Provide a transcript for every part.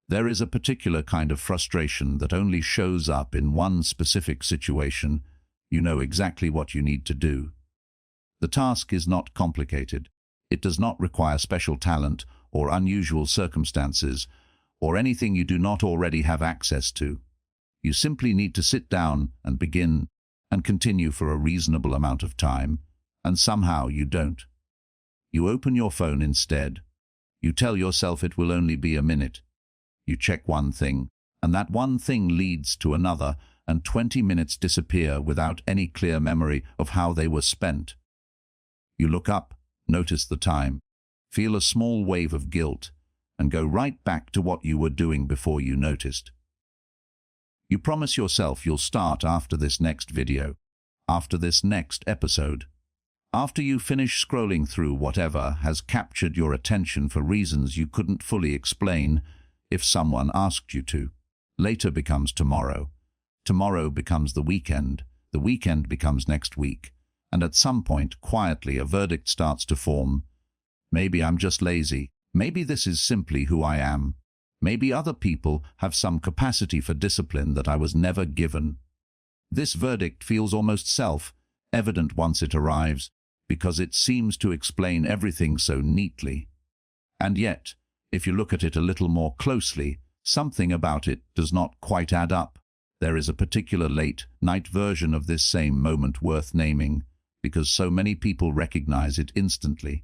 There is a particular kind of frustration that only shows up in one specific situation. You know exactly what you need to do. The task is not complicated. It does not require special talent or unusual circumstances or anything you do not already have access to. You simply need to sit down and begin and continue for a reasonable amount of time, and somehow you don't. You open your phone instead. You tell yourself it will only be a minute. You check one thing, and that one thing leads to another, and 20 minutes disappear without any clear memory of how they were spent. You look up, notice the time, feel a small wave of guilt, and go right back to what you were doing before you noticed. You promise yourself you'll start after this next video, after this next episode. After you finish scrolling through whatever has captured your attention for reasons you couldn't fully explain if someone asked you to. Later becomes tomorrow. Tomorrow becomes the weekend becomes next week, and at some point, quietly, a verdict starts to form. Maybe I'm just lazy. Maybe this is simply who I am. Maybe other people have some capacity for discipline that I was never given. This verdict feels almost self-evident once it arrives, because it seems to explain everything so neatly. And yet, if you look at it a little more closely, something about it does not quite add up. There is a particular late-night version of this same moment worth naming, because so many people recognize it instantly.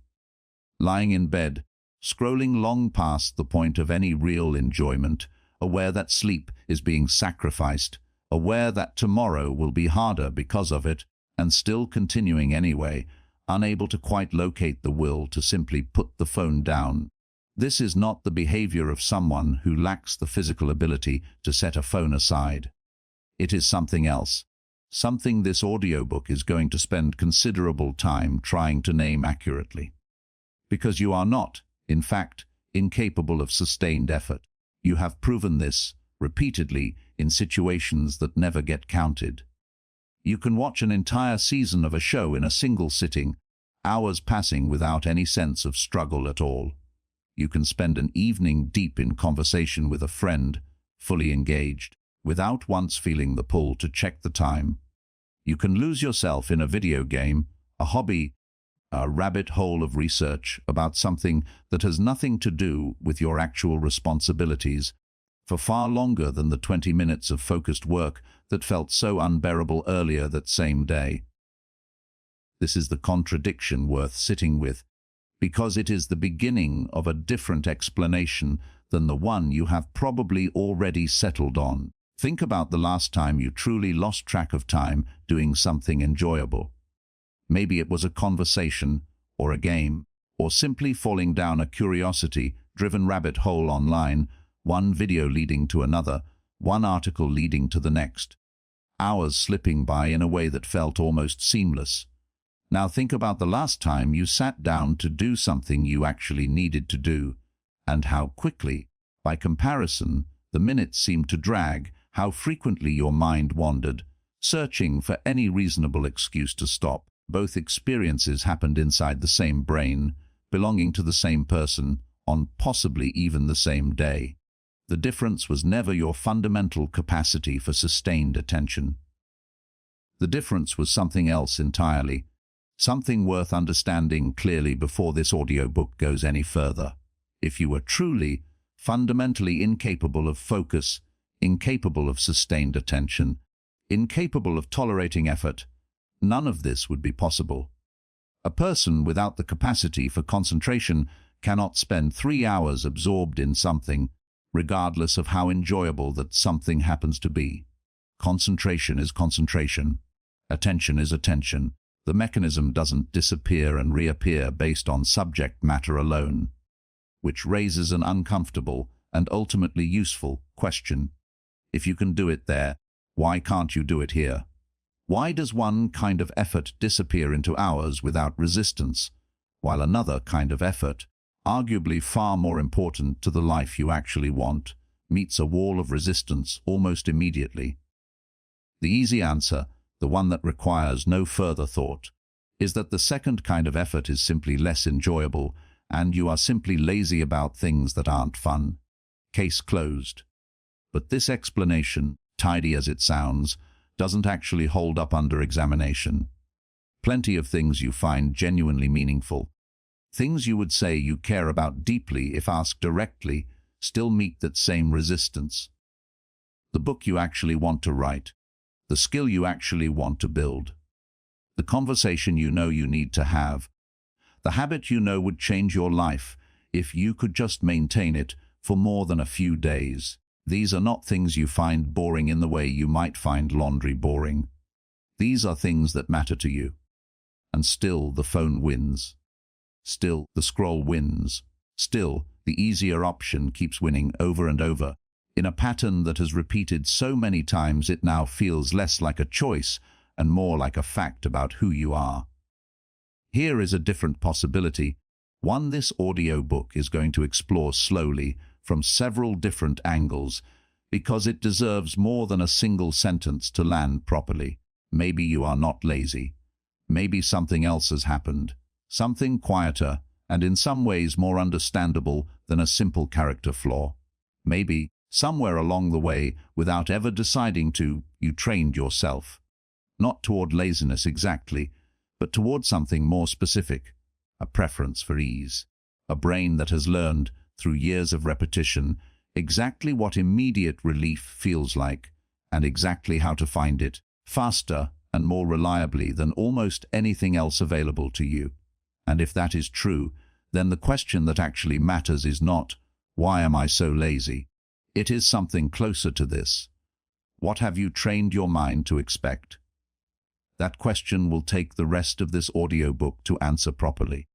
Lying in bed, scrolling long past the point of any real enjoyment, aware that sleep is being sacrificed, aware that tomorrow will be harder because of it, and still continuing anyway, unable to quite locate the will to simply put the phone down. This is not the behavior of someone who lacks the physical ability to set a phone aside. It is something else, something this audiobook is going to spend considerable time trying to name accurately. Because you are not, in fact, incapable of sustained effort. You have proven this repeatedly in situations that never get counted. You can watch an entire season of a show in a single sitting, hours passing without any sense of struggle at all. You can spend an evening deep in conversation with a friend, fully engaged, without once feeling the pull to check the time. You can lose yourself in a video game, a hobby, a rabbit hole of research about something that has nothing to do with your actual responsibilities, for far longer than the 20 minutes of focused work that felt so unbearable earlier that same day. This is the contradiction worth sitting with, because it is the beginning of a different explanation than the one you have probably already settled on. Think about the last time you truly lost track of time doing something enjoyable. Maybe it was a conversation, or a game, or simply falling down a curiosity-driven rabbit hole online, one video leading to another, one article leading to the next. Hours slipping by in a way that felt almost seamless. Now think about the last time you sat down to do something you actually needed to do, and how quickly, by comparison, the minutes seemed to drag, how frequently your mind wandered, searching for any reasonable excuse to stop. Both experiences happened inside the same brain, belonging to the same person, on possibly even the same day. The difference was never your fundamental capacity for sustained attention. The difference was something else entirely, something worth understanding clearly before this audiobook goes any further. If you were truly, fundamentally incapable of focus, incapable of sustained attention, incapable of tolerating effort, none of this would be possible. A person without the capacity for concentration cannot spend 3 hours absorbed in something, regardless of how enjoyable that something happens to be. Concentration is concentration. Attention is attention. The mechanism doesn't disappear and reappear based on subject matter alone, which raises an uncomfortable and ultimately useful question. If you can do it there, why can't you do it here? Why does one kind of effort disappear into hours without resistance, while another kind of effort, arguably far more important to the life you actually want, meets a wall of resistance almost immediately? The easy answer, the one that requires no further thought, is that the second kind of effort is simply less enjoyable, and you are simply lazy about things that aren't fun. Case closed. But this explanation, tidy as it sounds, doesn't actually hold up under examination. Plenty of things you find genuinely meaningful, things you would say you care about deeply if asked directly, still meet that same resistance. The book you actually want to write, the skill you actually want to build, the conversation you know you need to have, the habit you know would change your life if you could just maintain it for more than a few days. These are not things you find boring in the way you might find laundry boring. These are things that matter to you. And still the phone wins. Still the scroll wins. Still the easier option keeps winning over and over, in a pattern that has repeated so many times it now feels less like a choice and more like a fact about who you are. Here is a different possibility, one this audiobook is going to explore slowly from several different angles, because it deserves more than a single sentence to land properly. Maybe you are not lazy. Maybe something else has happened, something quieter and in some ways more understandable than a simple character flaw. Maybe, somewhere along the way, without ever deciding to, you trained yourself. Not toward laziness exactly, but toward something more specific, a preference for ease, a brain that has learned, through years of repetition, exactly what immediate relief feels like, and exactly how to find it, faster and more reliably than almost anything else available to you. And if that is true, then the question that actually matters is not, why am I so lazy? It is something closer to this. What have you trained your mind to expect? That question will take the rest of this audiobook to answer properly.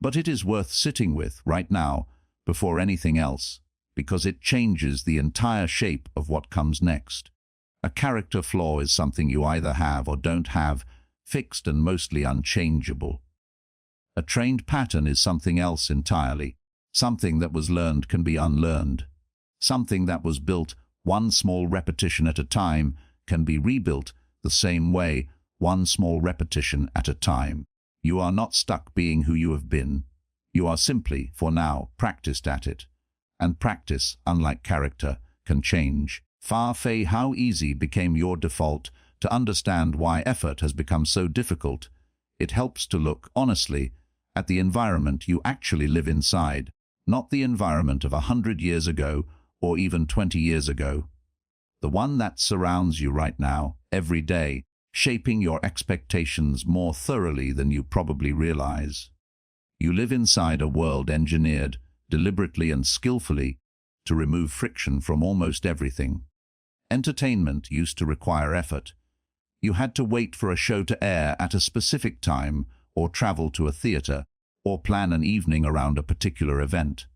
But it is worth sitting with right now, before anything else, because it changes the entire shape of what comes next. A character flaw is something you either have or don't have, fixed and mostly unchangeable. A trained pattern is something else entirely. Something that was learned can be unlearned. Something that was built one small repetition at a time can be rebuilt the same way, one small repetition at a time. You are not stuck being who you have been. You are simply, for now, practiced at it. And practice, unlike character, can change. Far-fetched how easy became your default to understand why effort has become so difficult. It helps to look, honestly, at the environment you actually live inside, not the environment of 100 years ago or even 20 years ago. The one that surrounds you right now, every day, shaping your expectations more thoroughly than you probably realize. You live inside a world engineered, deliberately and skillfully, to remove friction from almost everything. Entertainment used to require effort. You had to wait for a show to air at a specific time, or travel to a theater, or plan an evening around a particular event.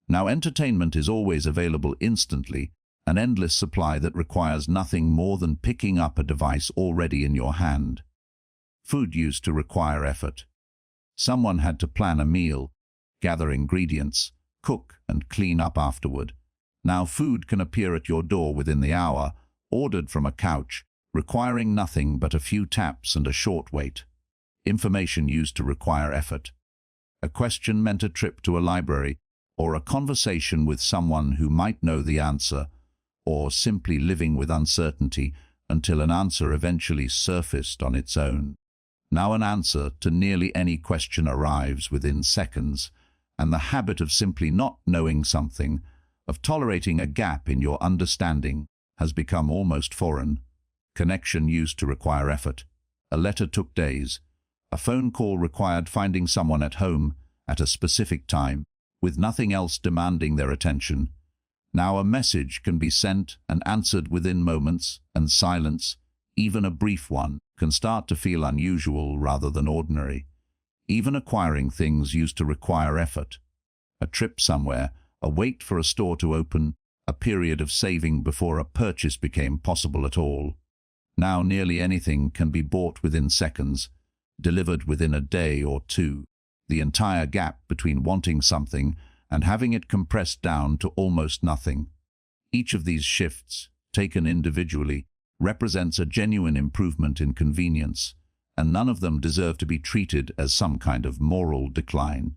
Now entertainment is always available instantly, an endless supply that requires nothing more than picking up a device already in your hand. Food used to require effort. Someone had to plan a meal, gather ingredients, cook and clean up afterward. Now food can appear at your door within the hour, ordered from a couch, requiring nothing but a few taps and a short wait. Information used to require effort. A question meant a trip to a library, or a conversation with someone who might know the answer, or simply living with uncertainty until an answer eventually surfaced on its own. Now an answer to nearly any question arrives within seconds, and the habit of simply not knowing something, of tolerating a gap in your understanding, has become almost foreign. Connection used to require effort. A letter took days. A phone call required finding someone at home at a specific time, with nothing else demanding their attention. Now a message can be sent and answered within moments, and silence, even a brief one, can start to feel unusual rather than ordinary. Even acquiring things used to require effort. A trip somewhere, a wait for a store to open, a period of saving before a purchase became possible at all. Now nearly anything can be bought within seconds, delivered within a day or two. The entire gap between wanting something and having it compressed down to almost nothing. Each of these shifts, taken individually, represents a genuine improvement in convenience, and none of them deserve to be treated as some kind of moral decline.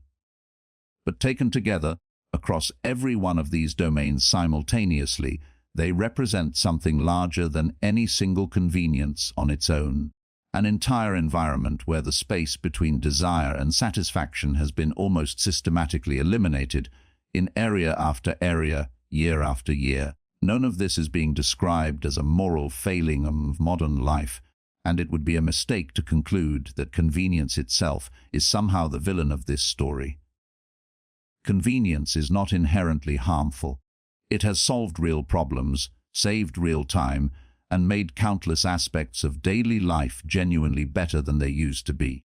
But taken together, Across every one of these domains simultaneously, they represent something larger than any single convenience on its own. An entire environment where the space between desire and satisfaction has been almost systematically eliminated in area after area, year after year. None of this is being described as a moral failing of modern life, and it would be a mistake to conclude that convenience itself is somehow the villain of this story. Convenience is not inherently harmful. It has solved real problems, saved real time, and made countless aspects of daily life genuinely better than they used to be.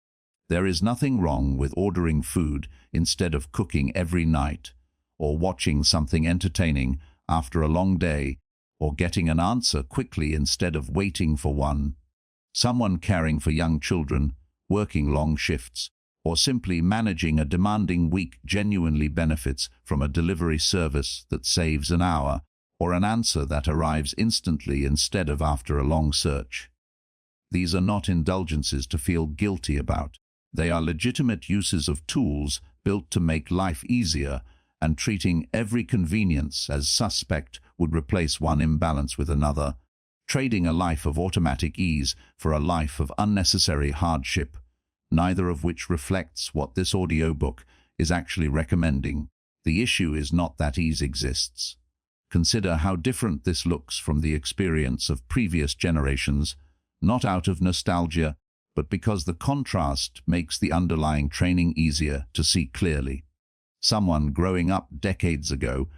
There is nothing wrong with ordering food instead of cooking every night, or watching something entertaining after a long day, or getting an answer quickly instead of waiting for one. Someone caring for young children, working long shifts, or simply managing a demanding week genuinely benefits from a delivery service that saves an hour, or an answer that arrives instantly instead of after a long search. These are not indulgences to feel guilty about. They are legitimate uses of tools built to make life easier, and treating every convenience as suspect would replace one imbalance with another, trading a life of automatic ease for a life of unnecessary hardship, neither of which reflects what this audiobook is actually recommending. The issue is not that ease exists. Consider how different this looks from the experience of previous generations, not out of nostalgia, but because the contrast makes the underlying training easier to see clearly. Someone growing up decades ago,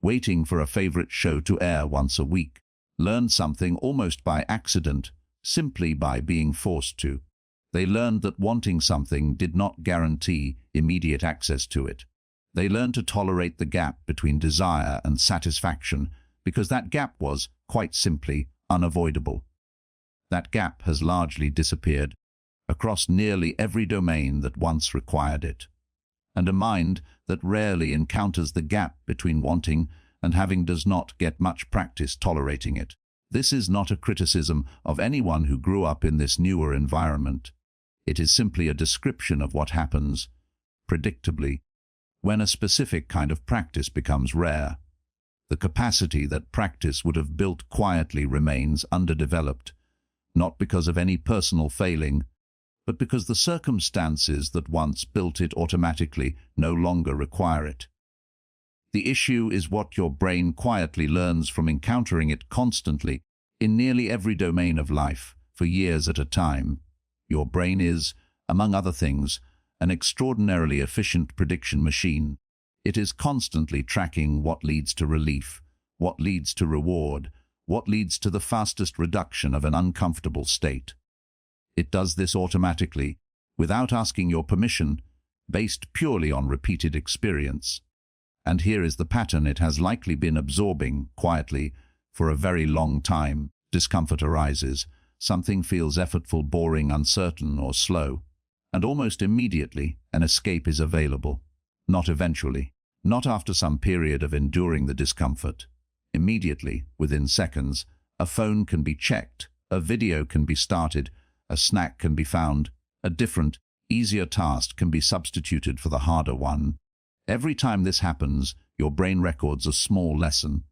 waiting for a favorite show to air once a week, learned something almost by accident, simply by being forced to. They learned that wanting something did not guarantee immediate access to it. They learned to tolerate the gap between desire and satisfaction because that gap was, quite simply, unavoidable. That gap has largely disappeared across nearly every domain that once required it. And a mind that rarely encounters the gap between wanting and having does not get much practice tolerating it. This is not a criticism of anyone who grew up in this newer environment. It is simply a description of what happens, predictably, when a specific kind of practice becomes rare. The capacity that practice would have built quietly remains underdeveloped, not because of any personal failing, but because the circumstances that once built it automatically no longer require it. The issue is what your brain quietly learns from encountering it constantly in nearly every domain of life, for years at a time. Your brain is, among other things, an extraordinarily efficient prediction machine. It is constantly tracking what leads to relief, what leads to reward, what leads to the fastest reduction of an uncomfortable state. It does this automatically, without asking your permission, based purely on repeated experience. And here is the pattern it has likely been absorbing, quietly, for a very long time. Discomfort arises, something feels effortful, boring, uncertain, or slow, and almost immediately an escape is available. Not eventually, not after some period of enduring the discomfort. Immediately, within seconds, a phone can be checked, a video can be started, a snack can be found, a different, easier task can be substituted for the harder one. Every time this happens, your brain records a small lesson.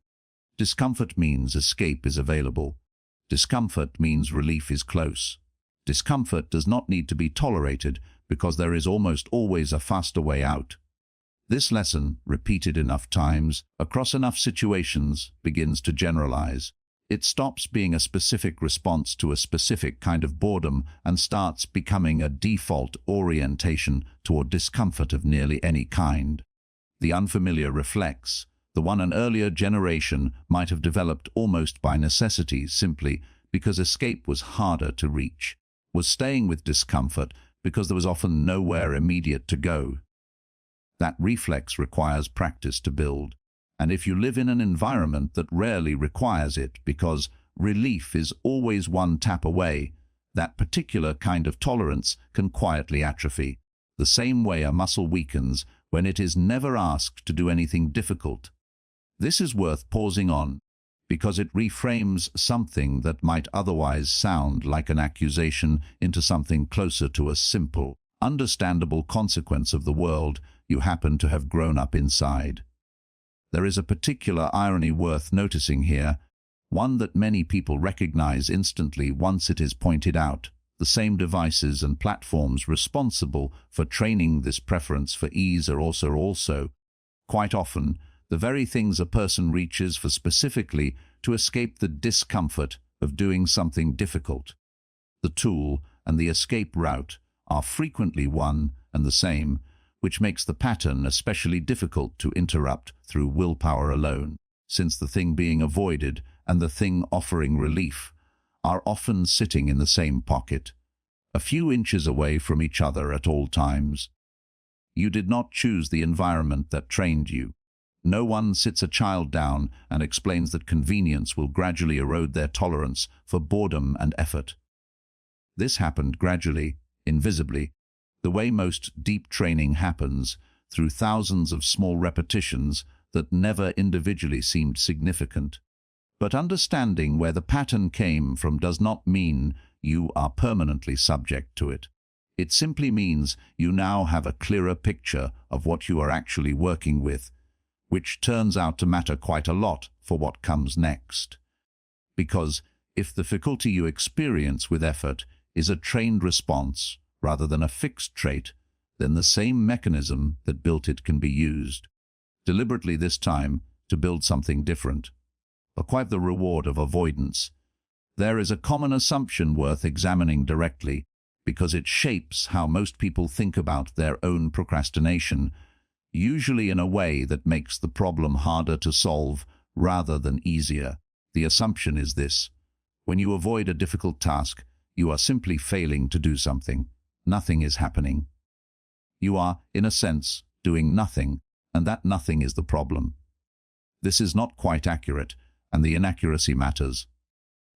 Discomfort means escape is available. Discomfort means relief is close. Discomfort does not need to be tolerated because there is almost always a faster way out. This lesson, repeated enough times, across enough situations, begins to generalize. It stops being a specific response to a specific kind of boredom and starts becoming a default orientation toward discomfort of nearly any kind. The unfamiliar reflex, the one an earlier generation might have developed almost by necessity simply because escape was harder to reach, was staying with discomfort because there was often nowhere immediate to go. That reflex requires practice to build. And if you live in an environment that rarely requires it because relief is always one tap away, that particular kind of tolerance can quietly atrophy, the same way a muscle weakens when it is never asked to do anything difficult. This is worth pausing on, because it reframes something that might otherwise sound like an accusation into something closer to a simple, understandable consequence of the world you happen to have grown up inside. There is a particular irony worth noticing here, one that many people recognize instantly once it is pointed out. The same devices and platforms responsible for training this preference for ease are also, quite often, the very things a person reaches for specifically to escape the discomfort of doing something difficult. The tool and the escape route are frequently one and the same, which makes the pattern especially difficult to interrupt through willpower alone, since the thing being avoided and the thing offering relief are often sitting in the same pocket, a few inches away from each other at all times. You did not choose the environment that trained you. No one sits a child down and explains that convenience will gradually erode their tolerance for boredom and effort. This happened gradually, invisibly, the way most deep training happens, through thousands of small repetitions that never individually seemed significant. But understanding where the pattern came from does not mean you are permanently subject to it. It simply means you now have a clearer picture of what you are actually working with, which turns out to matter quite a lot for what comes next. Because if the difficulty you experience with effort is a trained response rather than a fixed trait, then the same mechanism that built it can be used, deliberately this time, to build something different. But quite the reward of avoidance. There is a common assumption worth examining directly, because it shapes how most people think about their own procrastination, usually in a way that makes the problem harder to solve rather than easier. The assumption is this: when you avoid a difficult task, you are simply failing to do something. Nothing is happening. You are, in a sense, doing nothing, and that nothing is the problem. This is not quite accurate, and the inaccuracy matters.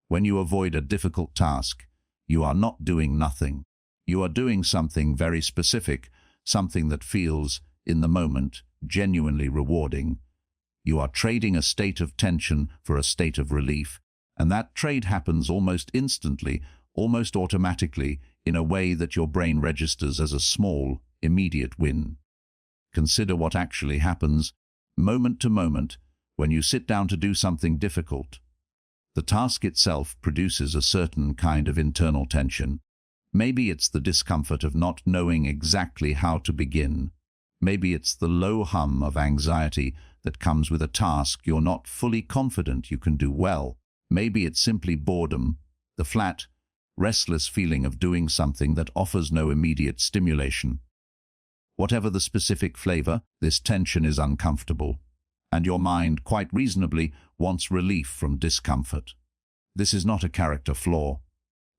When you avoid a difficult task, you are not doing nothing. You are doing something very specific, something that feels, in the moment, genuinely rewarding. You are trading a state of tension for a state of relief, and that trade happens almost instantly, almost automatically, in a way that your brain registers as a small, immediate win. Consider what actually happens, moment to moment, when you sit down to do something difficult. The task itself produces a certain kind of internal tension. Maybe it's the discomfort of not knowing exactly how to begin. Maybe it's the low hum of anxiety that comes with a task you're not fully confident you can do well. Maybe it's simply boredom, the flat, restless feeling of doing something that offers no immediate stimulation. Whatever the specific flavor, this tension is uncomfortable, and your mind, quite reasonably, wants relief from discomfort. This is not a character flaw.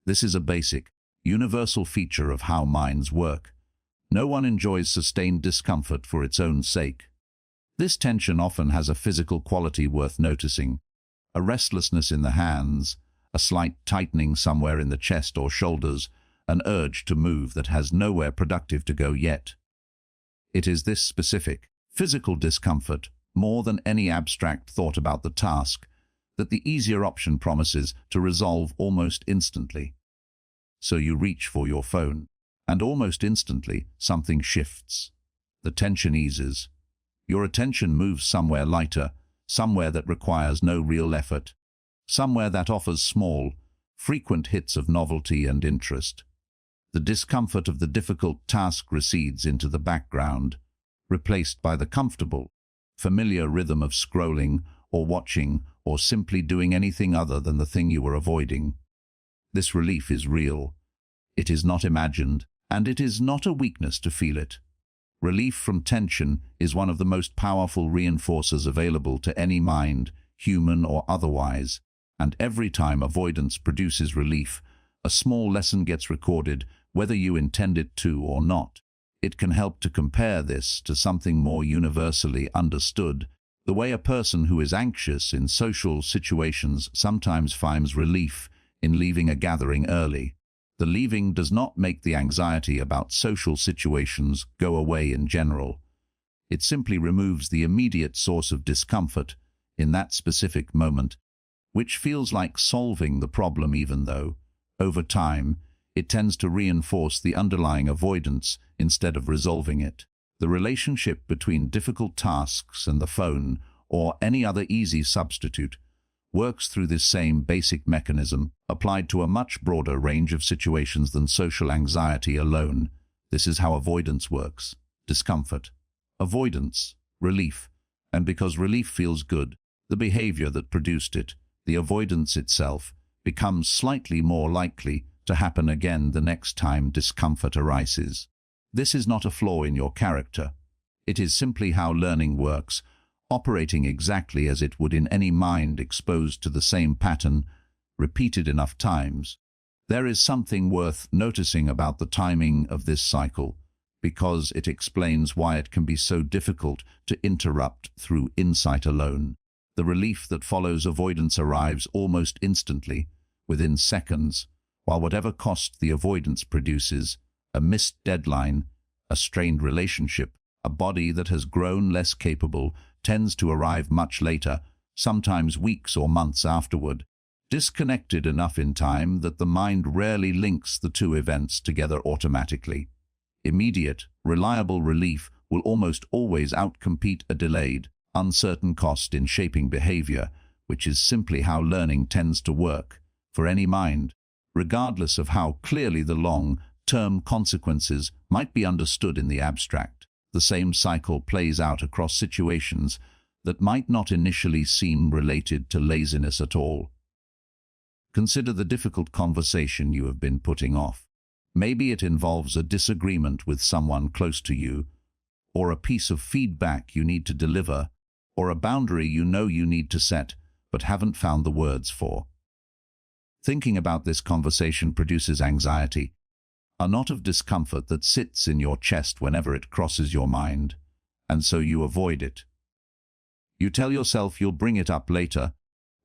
This is a basic, universal feature of how minds work. No one enjoys sustained discomfort for its own sake. This tension often has a physical quality worth noticing: a restlessness in the hands, a slight tightening somewhere in the chest or shoulders, an urge to move that has nowhere productive to go yet. It is this specific, physical discomfort, more than any abstract thought about the task, that the easier option promises to resolve almost instantly. So you reach for your phone, and almost instantly something shifts. The tension eases. Your attention moves somewhere lighter, somewhere that requires no real effort, somewhere that offers small, frequent hits of novelty and interest. The discomfort of the difficult task recedes into the background, replaced by the comfortable, familiar rhythm of scrolling or watching or simply doing anything other than the thing you were avoiding. This relief is real. It is not imagined, and it is not a weakness to feel it. Relief from tension is one of the most powerful reinforcers available to any mind, human or otherwise, and every time avoidance produces relief, a small lesson gets recorded, whether you intend it to or not. It can help to compare this to something more universally understood: the way a person who is anxious in social situations sometimes finds relief in leaving a gathering early. The leaving does not make the anxiety about social situations go away in general. It simply removes the immediate source of discomfort in that specific moment, which feels like solving the problem, even though, over time, it tends to reinforce the underlying avoidance instead of resolving it. The relationship between difficult tasks and the phone, or any other easy substitute, works through this same basic mechanism applied to a much broader range of situations than social anxiety alone. This is how avoidance works. Discomfort, avoidance, relief, and because relief feels good, the behavior that produced it, the avoidance itself, becomes slightly more likely to happen again the next time discomfort arises. This is not a flaw in your character. It is simply how learning works, operating exactly as it would in any mind exposed to the same pattern, repeated enough times. There is something worth noticing about the timing of this cycle, because it explains why it can be so difficult to interrupt through insight alone. The relief that follows avoidance arrives almost instantly, within seconds, while whatever cost the avoidance produces, a missed deadline, a strained relationship, a body that has grown less capable, tends to arrive much later, sometimes weeks or months afterward, disconnected enough in time that the mind rarely links the two events together automatically. Immediate, reliable relief will almost always outcompete a delayed, uncertain cost in shaping behavior, which is simply how learning tends to work, for any mind, regardless of how clearly the long-term consequences might be understood in the abstract. The same cycle plays out across situations that might not initially seem related to laziness at all. Consider the difficult conversation you have been putting off. Maybe it involves a disagreement with someone close to you, or a piece of feedback you need to deliver, or a boundary you know you need to set but haven't found the words for. Thinking about this conversation produces anxiety, a knot of discomfort that sits in your chest whenever it crosses your mind, and so you avoid it. You tell yourself you'll bring it up later,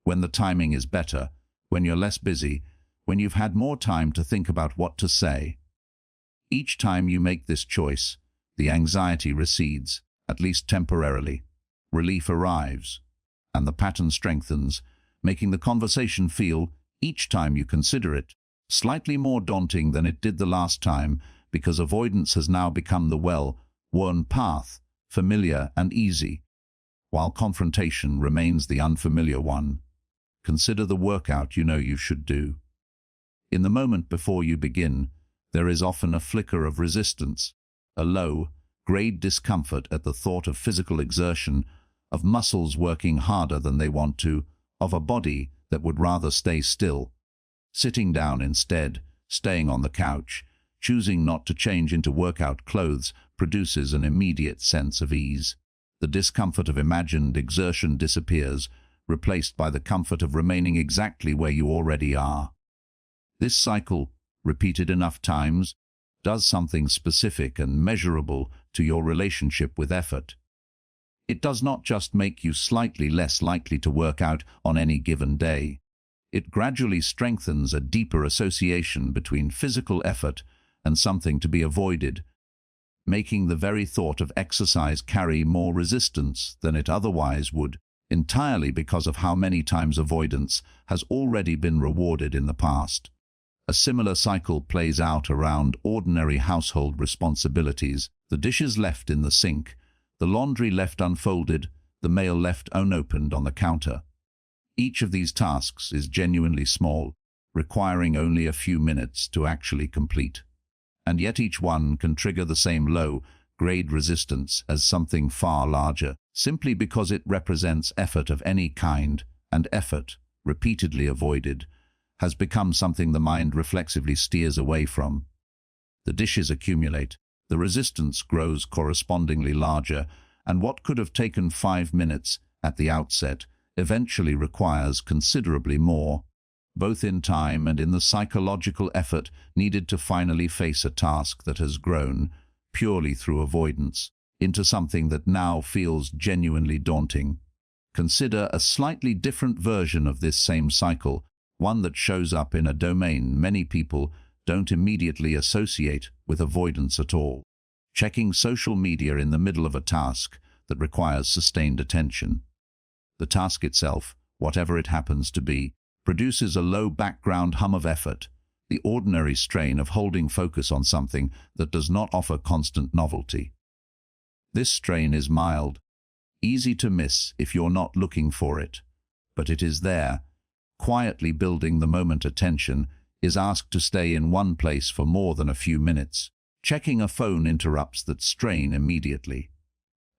when the timing is better, when you're less busy, when you've had more time to think about what to say. Each time you make this choice, the anxiety recedes, at least temporarily. Relief arrives, and the pattern strengthens, making the conversation feel, each time you consider it, slightly more daunting than it did the last time, because avoidance has now become the well-worn path, familiar and easy, while confrontation remains the unfamiliar one. Consider the workout you know you should do. In the moment before you begin, there is often a flicker of resistance, a low-grade discomfort at the thought of physical exertion, of muscles working harder than they want to, of a body that would rather stay still. Sitting down instead, staying on the couch, choosing not to change into workout clothes produces an immediate sense of ease. The discomfort of imagined exertion disappears, replaced by the comfort of remaining exactly where you already are. This cycle, repeated enough times, does something specific and measurable to your relationship with effort. It does not just make you slightly less likely to work out on any given day. It gradually strengthens a deeper association between physical effort and something to be avoided, making the very thought of exercise carry more resistance than it otherwise would, entirely because of how many times avoidance has already been rewarded in the past. A similar cycle plays out around ordinary household responsibilities: the dishes left in the sink, the laundry left unfolded, the mail left unopened on the counter. Each of these tasks is genuinely small, requiring only a few minutes to actually complete. And yet each one can trigger the same low-grade resistance as something far larger, simply because it represents effort of any kind, and effort, repeatedly avoided, has become something the mind reflexively steers away from. The dishes accumulate, the resistance grows correspondingly larger, and what could have taken 5 minutes at the outset eventually requires considerably more, both in time and in the psychological effort needed to finally face a task that has grown, purely through avoidance, into something that now feels genuinely daunting. Consider a slightly different version of this same cycle, one that shows up in a domain many people don't immediately associate with avoidance at all. Checking social media in the middle of a task that requires sustained attention. The task itself, whatever it happens to be, produces a low background hum of effort, the ordinary strain of holding focus on something that does not offer constant novelty. This strain is mild, easy to miss if you're not looking for it. But it is there, quietly building the moment. Attention is asked to stay in one place for more than a few minutes. Checking a phone interrupts that strain immediately.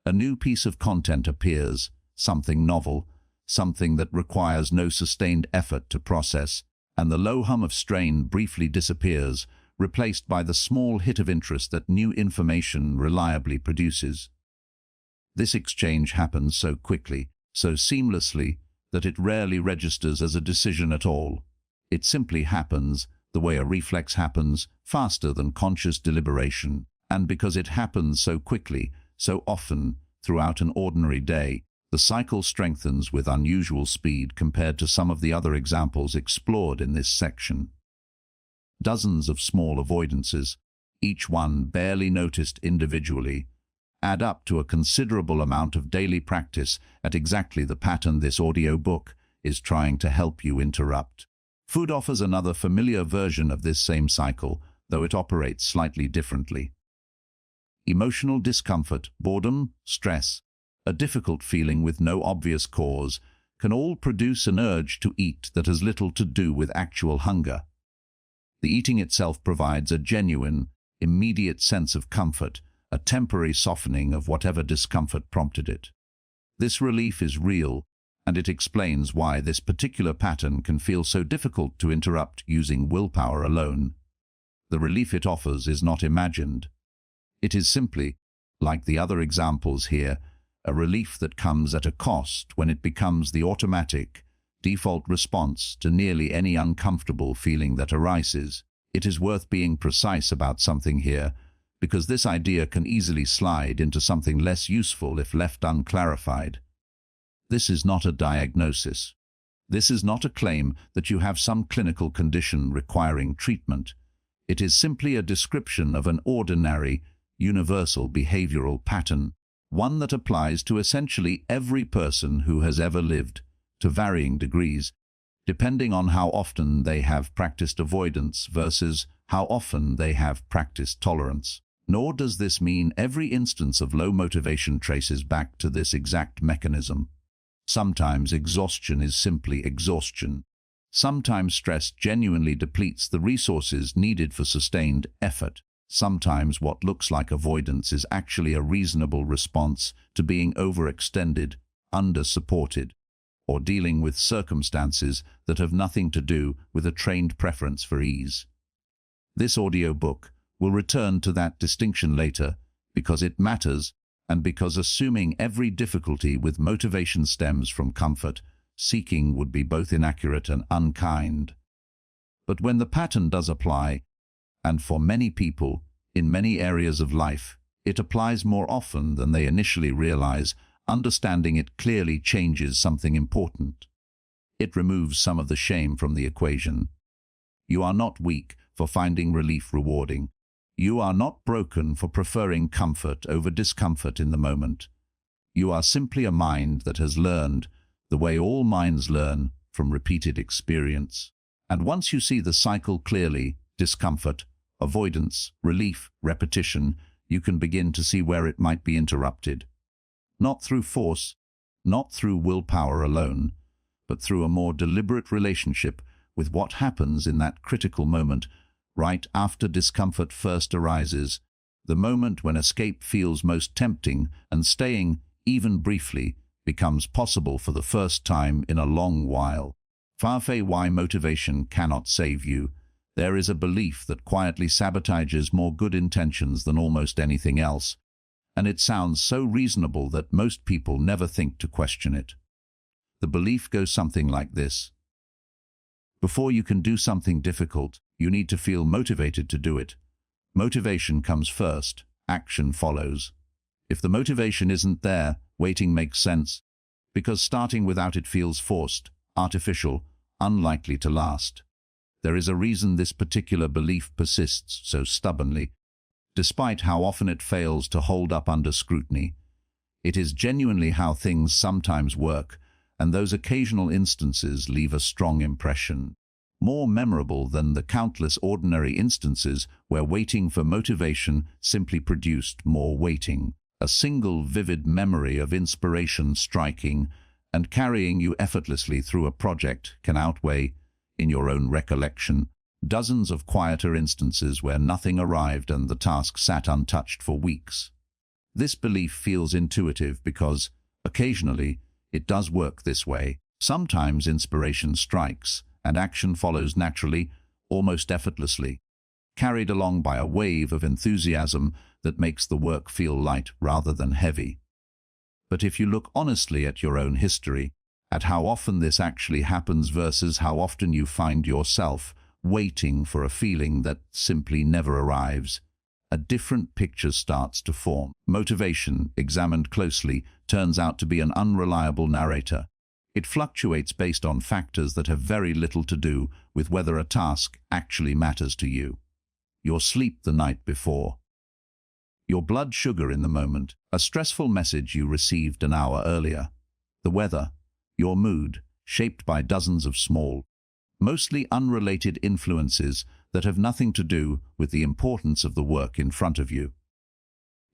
A new piece of content appears, something novel, something that requires no sustained effort to process, and the low hum of strain briefly disappears, replaced by the small hit of interest that new information reliably produces. This exchange happens so quickly, so seamlessly, that it rarely registers as a decision at all. It simply happens, the way a reflex happens, faster than conscious deliberation, and because it happens so quickly, so often, throughout an ordinary day, the cycle strengthens with unusual speed compared to some of the other examples explored in this section. Dozens of small avoidances, each one barely noticed individually, add up to a considerable amount of daily practice at exactly the pattern this audiobook is trying to help you interrupt. Food offers another familiar version of this same cycle, though it operates slightly differently. Emotional discomfort, boredom, stress, a difficult feeling with no obvious cause, can all produce an urge to eat that has little to do with actual hunger. The eating itself provides a genuine, immediate sense of comfort, a temporary softening of whatever discomfort prompted it. This relief is real, and it explains why this particular pattern can feel so difficult to interrupt using willpower alone. The relief it offers is not imagined. It is simply, like the other examples here, a relief that comes at a cost when it becomes the automatic, default response to nearly any uncomfortable feeling that arises. It is worth being precise about something here, because this idea can easily slide into something less useful if left unclarified. This is not a diagnosis. This is not a claim that you have some clinical condition requiring treatment. It is simply a description of an ordinary, universal behavioral pattern, one that applies to essentially every person who has ever lived, to varying degrees, depending on how often they have practiced avoidance versus how often they have practiced tolerance. Nor does this mean every instance of low motivation traces back to this exact mechanism. Sometimes exhaustion is simply exhaustion. Sometimes stress genuinely depletes the resources needed for sustained effort. Sometimes what looks like avoidance is actually a reasonable response to being overextended, under-supported, or dealing with circumstances that have nothing to do with a trained preference for ease. This audiobook will return to that distinction later because it matters and because assuming every difficulty with motivation stems from comfort seeking would be both inaccurate and unkind. But when the pattern does apply, and for many people, in many areas of life, it applies more often than they initially realize, understanding it clearly changes something important. It removes some of the shame from the equation. You are not weak for finding relief rewarding. You are not broken for preferring comfort over discomfort in the moment. You are simply a mind that has learned, the way all minds learn, from repeated experience. And once you see the cycle clearly, discomfort, avoidance, relief, repetition, you can begin to see where it might be interrupted. Not through force, not through willpower alone, but through a more deliberate relationship with what happens in that critical moment, right after discomfort first arises, the moment when escape feels most tempting and staying, even briefly, becomes possible for the first time in a long while. Farfay, why motivation cannot save you. There is a belief that quietly sabotages more good intentions than almost anything else, and it sounds so reasonable that most people never think to question it. The belief goes something like this. Before you can do something difficult, you need to feel motivated to do it. Motivation comes first, action follows. If the motivation isn't there, waiting makes sense, because starting without it feels forced, artificial, unlikely to last. There is a reason this particular belief persists so stubbornly, despite how often it fails to hold up under scrutiny. It is genuinely how things sometimes work, and those occasional instances leave a strong impression, more memorable than the countless ordinary instances where waiting for motivation simply produced more waiting. A single vivid memory of inspiration striking and carrying you effortlessly through a project can outweigh, in your own recollection, dozens of quieter instances where nothing arrived and the task sat untouched for weeks. This belief feels intuitive because, occasionally, it does work this way. Sometimes inspiration strikes, and action follows naturally, almost effortlessly, carried along by a wave of enthusiasm that makes the work feel light rather than heavy. But if you look honestly at your own history, at how often this actually happens versus how often you find yourself waiting for a feeling that simply never arrives, a different picture starts to form. Motivation, examined closely, turns out to be an unreliable narrator. It fluctuates based on factors that have very little to do with whether a task actually matters to you. Your sleep the night before, your blood sugar in the moment, a stressful message you received an hour earlier, the weather, your mood, shaped by dozens of small, mostly unrelated influences that have nothing to do with the importance of the work in front of you.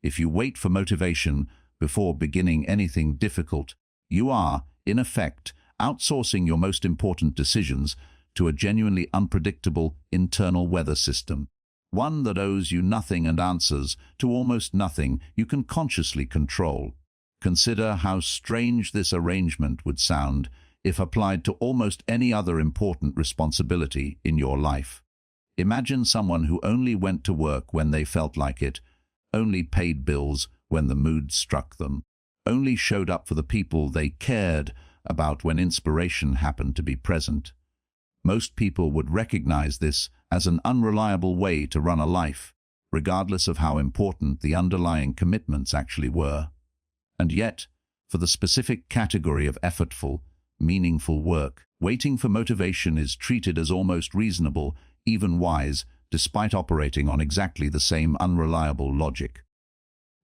If you wait for motivation before beginning anything difficult, you are, in effect, outsourcing your most important decisions to a genuinely unpredictable internal weather system, one that owes you nothing and answers to almost nothing you can consciously control. Consider how strange this arrangement would sound if applied to almost any other important responsibility in your life. Imagine someone who only went to work when they felt like it, only paid bills when the mood struck them, only showed up for the people they cared about when inspiration happened to be present. Most people would recognize this as an unreliable way to run a life, regardless of how important the underlying commitments actually were. And yet, for the specific category of effortful, meaningful work, waiting for motivation is treated as almost reasonable, even wise, despite operating on exactly the same unreliable logic.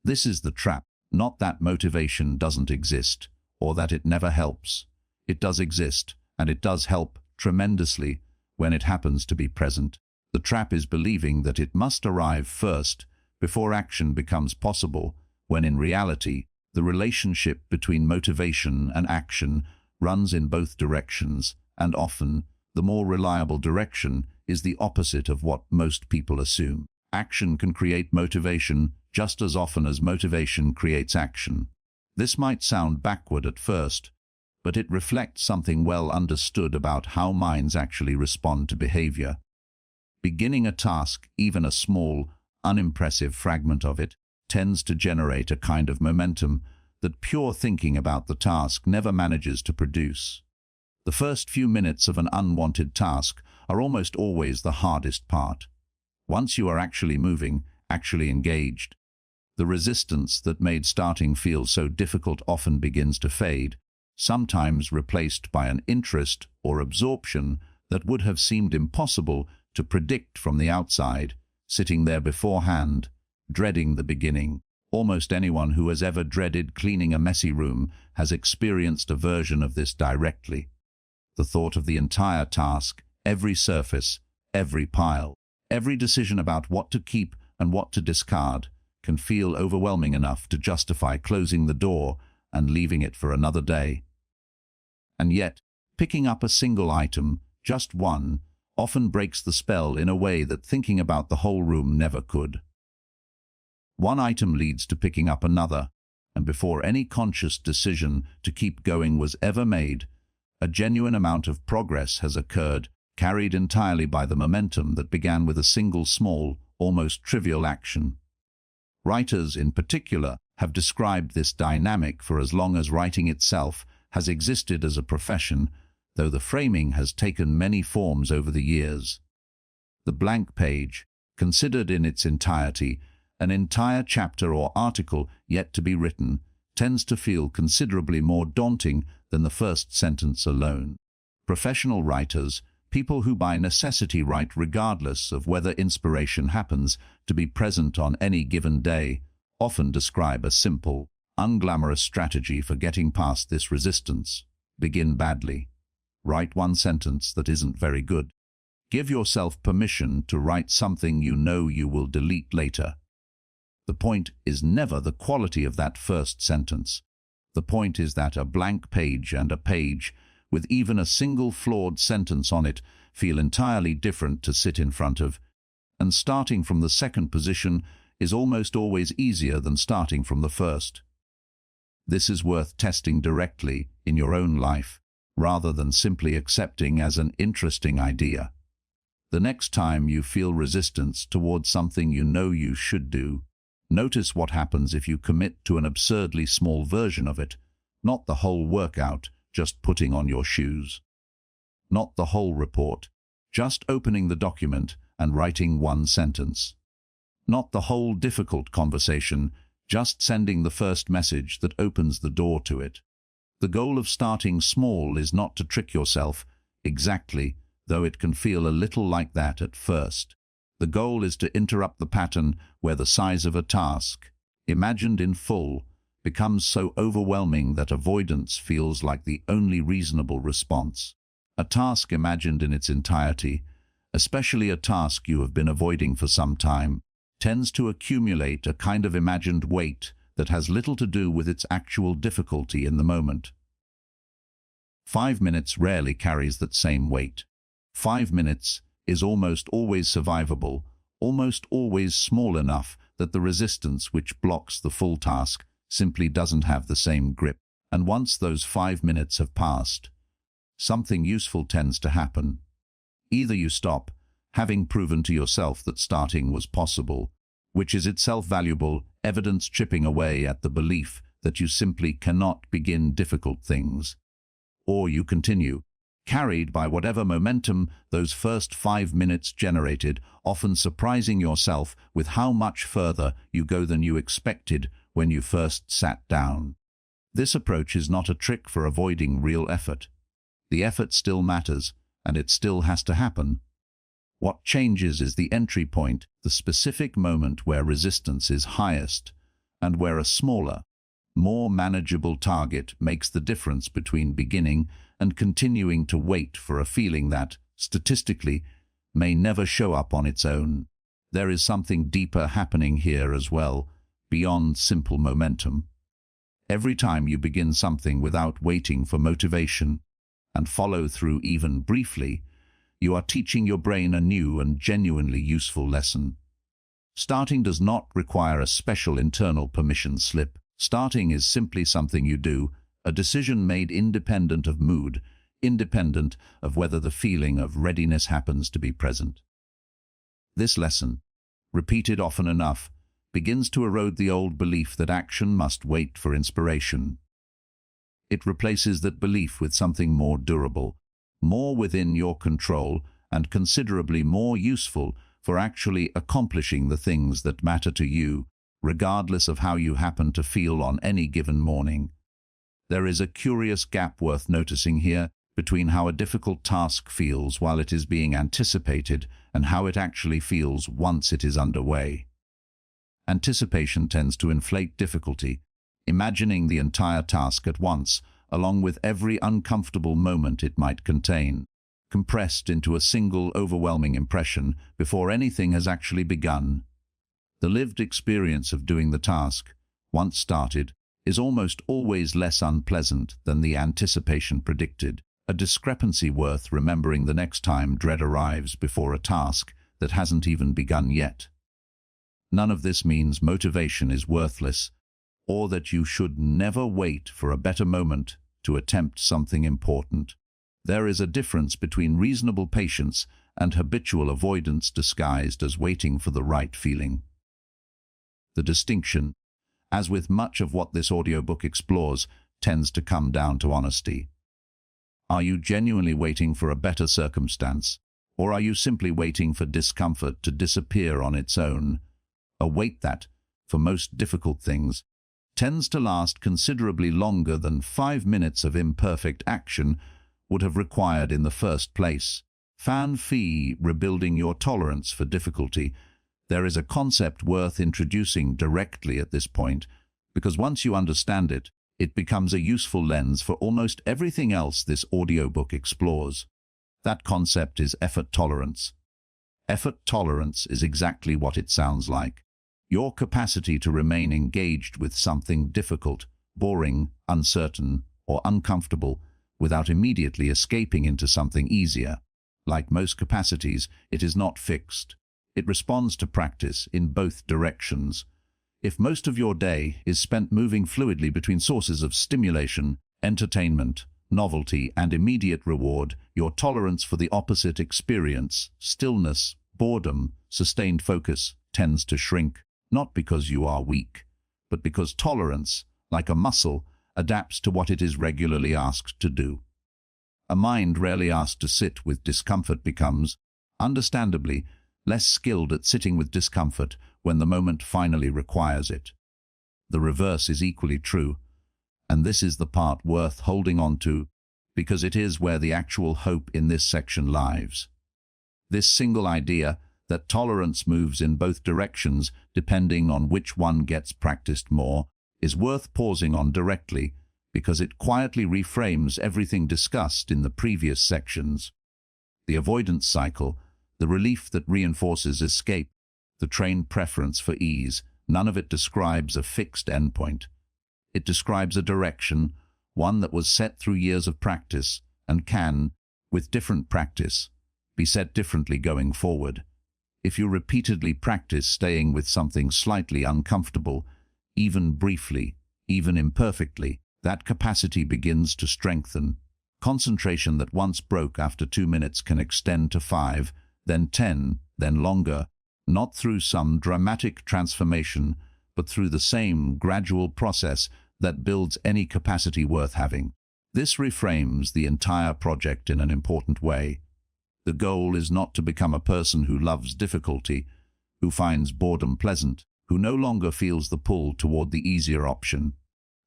This is the trap, not that motivation doesn't exist, or that it never helps. It does exist, and it does help tremendously when it happens to be present. The trap is believing that it must arrive first before action becomes possible, when in reality, the relationship between motivation and action runs in both directions, and often, the more reliable direction is the opposite of what most people assume. Action can create motivation just as often as motivation creates action. This might sound backward at first, but it reflects something well understood about how minds actually respond to behavior. Beginning a task, even a small, unimpressive fragment of it, tends to generate a kind of momentum that pure thinking about the task never manages to produce. The first few minutes of an unwanted task are almost always the hardest part. Once you are actually moving, actually engaged, the resistance that made starting feel so difficult often begins to fade, sometimes replaced by an interest or absorption that would have seemed impossible to predict from the outside, sitting there beforehand, dreading the beginning. Almost anyone who has ever dreaded cleaning a messy room has experienced a version of this directly. The thought of the entire task, every surface, every pile, every decision about what to keep and what to discard can feel overwhelming enough to justify closing the door and leaving it for another day. And yet, picking up a single item, just one, often breaks the spell in a way that thinking about the whole room never could. One item leads to picking up another, and before any conscious decision to keep going was ever made, a genuine amount of progress has occurred, carried entirely by the momentum that began with a single small, almost trivial action. Writers, in particular, have described this dynamic for as long as writing itself has existed as a profession, though the framing has taken many forms over the years. The blank page, considered in its entirety, an entire chapter or article yet to be written, tends to feel considerably more daunting than the first sentence alone. Professional writers, people who by necessity write regardless of whether inspiration happens to be present on any given day, often describe a simple, unglamorous strategy for getting past this resistance. Begin badly. Write one sentence that isn't very good. Give yourself permission to write something you know you will delete later. The point is never the quality of that first sentence. The point is that a blank page and a page with even a single flawed sentence on it feel entirely different to sit in front of, and starting from the second position is almost always easier than starting from the first. This is worth testing directly in your own life, rather than simply accepting as an interesting idea. The next time you feel resistance towards something you know you should do, notice what happens if you commit to an absurdly small version of it, not the whole workout, just putting on your shoes. Not the whole report, just opening the document and writing one sentence. Not the whole difficult conversation, just sending the first message that opens the door to it. The goal of starting small is not to trick yourself, exactly, though it can feel a little like that at first. The goal is to interrupt the pattern where the size of a task, imagined in full, becomes so overwhelming that avoidance feels like the only reasonable response. A task imagined in its entirety, especially a task you have been avoiding for some time, tends to accumulate a kind of imagined weight that has little to do with its actual difficulty in the moment. 5 minutes rarely carries that same weight. 5 minutes is almost always survivable, almost always small enough that the resistance which blocks the full task simply doesn't have the same grip. And once those 5 minutes have passed, something useful tends to happen. Either you stop, having proven to yourself that starting was possible, which is itself valuable evidence chipping away at the belief that you simply cannot begin difficult things, or you continue, carried by whatever momentum those first 5 minutes generated, often surprising yourself with how much further you go than you expected when you first sat down. This approach is not a trick for avoiding real effort. The effort still matters, and it still has to happen. What changes is the entry point, the specific moment where resistance is highest, and where a smaller, more manageable target makes the difference between beginning and continuing to wait for a feeling that, statistically, may never show up on its own. There is something deeper happening here as well, beyond simple momentum. Every time you begin something without waiting for motivation, and follow through even briefly, you are teaching your brain a new and genuinely useful lesson. Starting does not require a special internal permission slip. Starting is simply something you do, a decision made independent of mood, independent of whether the feeling of readiness happens to be present. This lesson, repeated often enough, begins to erode the old belief that action must wait for inspiration. It replaces that belief with something more durable, more within your control, and considerably more useful for actually accomplishing the things that matter to you, regardless of how you happen to feel on any given morning. There is a curious gap worth noticing here between how a difficult task feels while it is being anticipated and how it actually feels once it is underway. Anticipation tends to inflate difficulty, imagining the entire task at once, along with every uncomfortable moment it might contain, compressed into a single overwhelming impression before anything has actually begun. The lived experience of doing the task, once started, is almost always less unpleasant than the anticipation predicted, a discrepancy worth remembering the next time dread arrives before a task that hasn't even begun yet. None of this means motivation is worthless, or that you should never wait for a better moment to attempt something important. There is a difference between reasonable patience and habitual avoidance disguised as waiting for the right feeling. The distinction, as with much of what this audiobook explores, tends to come down to honesty. Are you genuinely waiting for a better circumstance, or are you simply waiting for discomfort to disappear on its own? A wait that, for most difficult things, tends to last considerably longer than 5 minutes of imperfect action would have required in the first place. Fan Fee, rebuilding your tolerance for difficulty. There is a concept worth introducing directly at this point, because once you understand it, it becomes a useful lens for almost everything else this audiobook explores. That concept is effort tolerance. Effort tolerance is exactly what it sounds like. Your capacity to remain engaged with something difficult, boring, uncertain, or uncomfortable without immediately escaping into something easier. Like most capacities, it is not fixed. It responds to practice in both directions. If most of your day is spent moving fluidly between sources of stimulation, entertainment, novelty, and immediate reward, your tolerance for the opposite experience, stillness, boredom, sustained focus, tends to shrink, not because you are weak, but because tolerance, like a muscle, adapts to what it is regularly asked to do. A mind rarely asked to sit with discomfort becomes, understandably, less skilled at sitting with discomfort when the moment finally requires it. The reverse is equally true, and this is the part worth holding on to, because it is where the actual hope in this section lies. This single idea that tolerance moves in both directions depending on which one gets practiced more is worth pausing on directly, because it quietly reframes everything discussed in the previous sections. The avoidance cycle, the relief that reinforces escape, the trained preference for ease, none of it describes a fixed endpoint. It describes a direction, one that was set through years of practice and can, with different practice, be set differently going forward. If you repeatedly practice staying with something slightly uncomfortable, even briefly, even imperfectly, that capacity begins to strengthen. Concentration that once broke after 2 minutes can extend to 5, then 10, then longer, not through some dramatic transformation, but through the same gradual process that builds any capacity worth having. This reframes the entire project in an important way. The goal is not to become a person who loves difficulty, who finds boredom pleasant, who no longer feels the pull toward the easier option.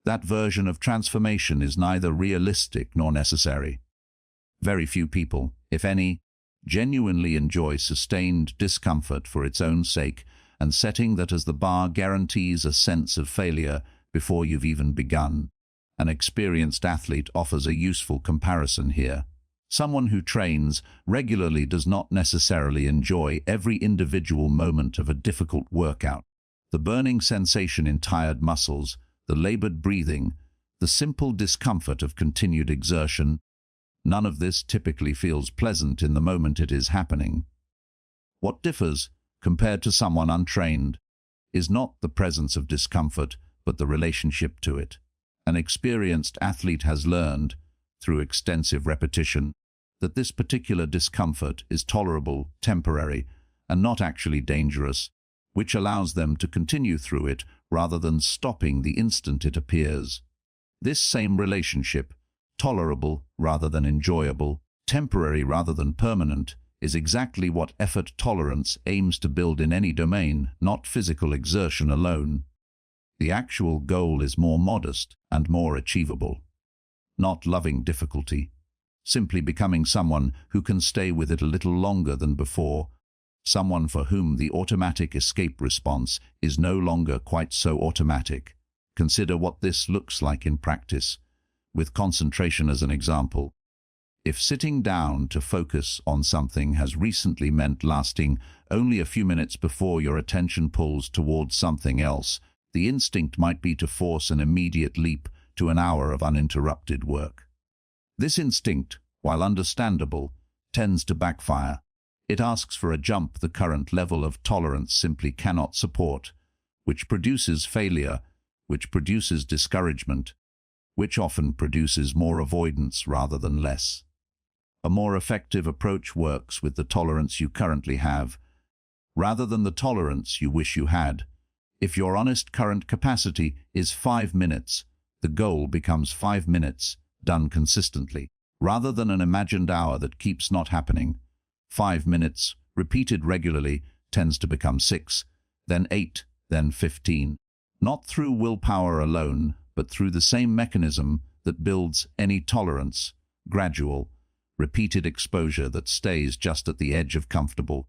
That version of transformation is neither realistic nor necessary. Very few people, if any, genuinely enjoy sustained discomfort for its own sake, and setting that as the bar guarantees a sense of failure before you've even begun. An experienced athlete offers a useful comparison here. Someone who trains regularly does not necessarily enjoy every individual moment of a difficult workout. The burning sensation in tired muscles, the labored breathing, the simple discomfort of continued exertion, none of this typically feels pleasant in the moment it is happening. What differs, compared to someone untrained, is not the presence of discomfort, but the relationship to it. An experienced athlete has learned, through extensive repetition, that this particular discomfort is tolerable, temporary, and not actually dangerous, which allows them to continue through it rather than stopping the instant it appears. This same relationship, tolerable rather than enjoyable, temporary rather than permanent, is exactly what effort tolerance aims to build in any domain, not physical exertion alone. The actual goal is more modest and more achievable. Not loving difficulty, simply becoming someone who can stay with it a little longer than before, someone for whom the automatic escape response is no longer quite so automatic. Consider what this looks like in practice, with concentration as an example. If sitting down to focus on something has recently meant lasting only a few minutes before your attention pulls towards something else, the instinct might be to force an immediate leap to an hour of uninterrupted work. This instinct, while understandable, tends to backfire. It asks for a jump the current level of tolerance simply cannot support, which produces failure, which produces discouragement, which often produces more avoidance rather than less. A more effective approach works with the tolerance you currently have, rather than the tolerance you wish you had. If your honest current capacity is 5 minutes, the goal becomes 5 minutes, done consistently, rather than an imagined hour that keeps not happening. 5 minutes, repeated regularly, tends to become 6, then 8, then 15. Not through willpower alone, but through the same mechanism that builds any tolerance, gradual, repeated exposure that stays just at the edge of comfortable,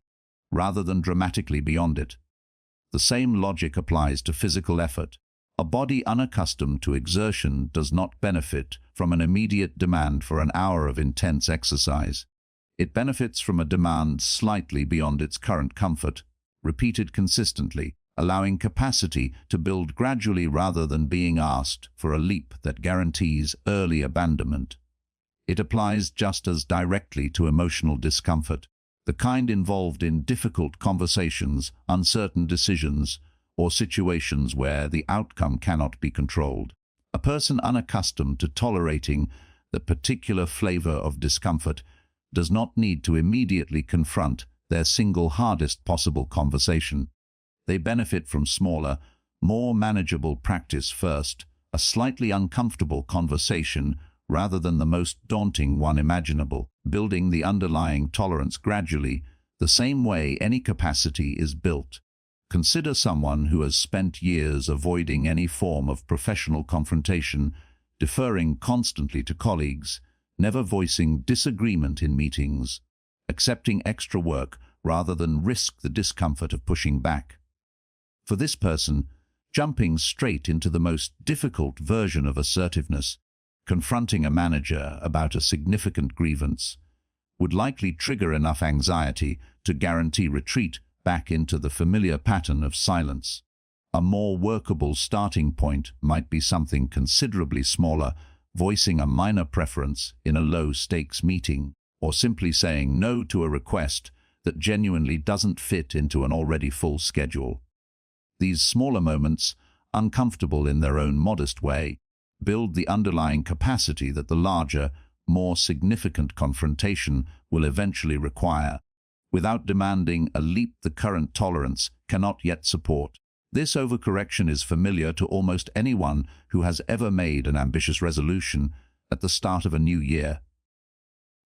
rather than dramatically beyond it. The same logic applies to physical effort. A body unaccustomed to exertion does not benefit from an immediate demand for an hour of intense exercise. It benefits from a demand slightly beyond its current comfort, repeated consistently, allowing capacity to build gradually rather than being asked for a leap that guarantees early abandonment. It applies just as directly to emotional discomfort, the kind involved in difficult conversations, uncertain decisions, or situations where the outcome cannot be controlled. A person unaccustomed to tolerating the particular flavor of discomfort does not need to immediately confront their single hardest possible conversation. They benefit from smaller, more manageable practice first, a slightly uncomfortable conversation rather than the most daunting one imaginable, building the underlying tolerance gradually, the same way any capacity is built. Consider someone who has spent years avoiding any form of professional confrontation, deferring constantly to colleagues, never voicing disagreement in meetings, accepting extra work rather than risk the discomfort of pushing back. For this person, jumping straight into the most difficult version of assertiveness, confronting a manager about a significant grievance, would likely trigger enough anxiety to guarantee retreat back into the familiar pattern of silence. A more workable starting point might be something considerably smaller, voicing a minor preference in a low-stakes meeting, or simply saying no to a request that genuinely doesn't fit into an already full schedule. These smaller moments, uncomfortable in their own modest way, build the underlying capacity that the larger, more significant confrontation will eventually require, without demanding a leap the current tolerance cannot yet support. This overcorrection is familiar to almost anyone who has ever made an ambitious resolution at the start of a new year.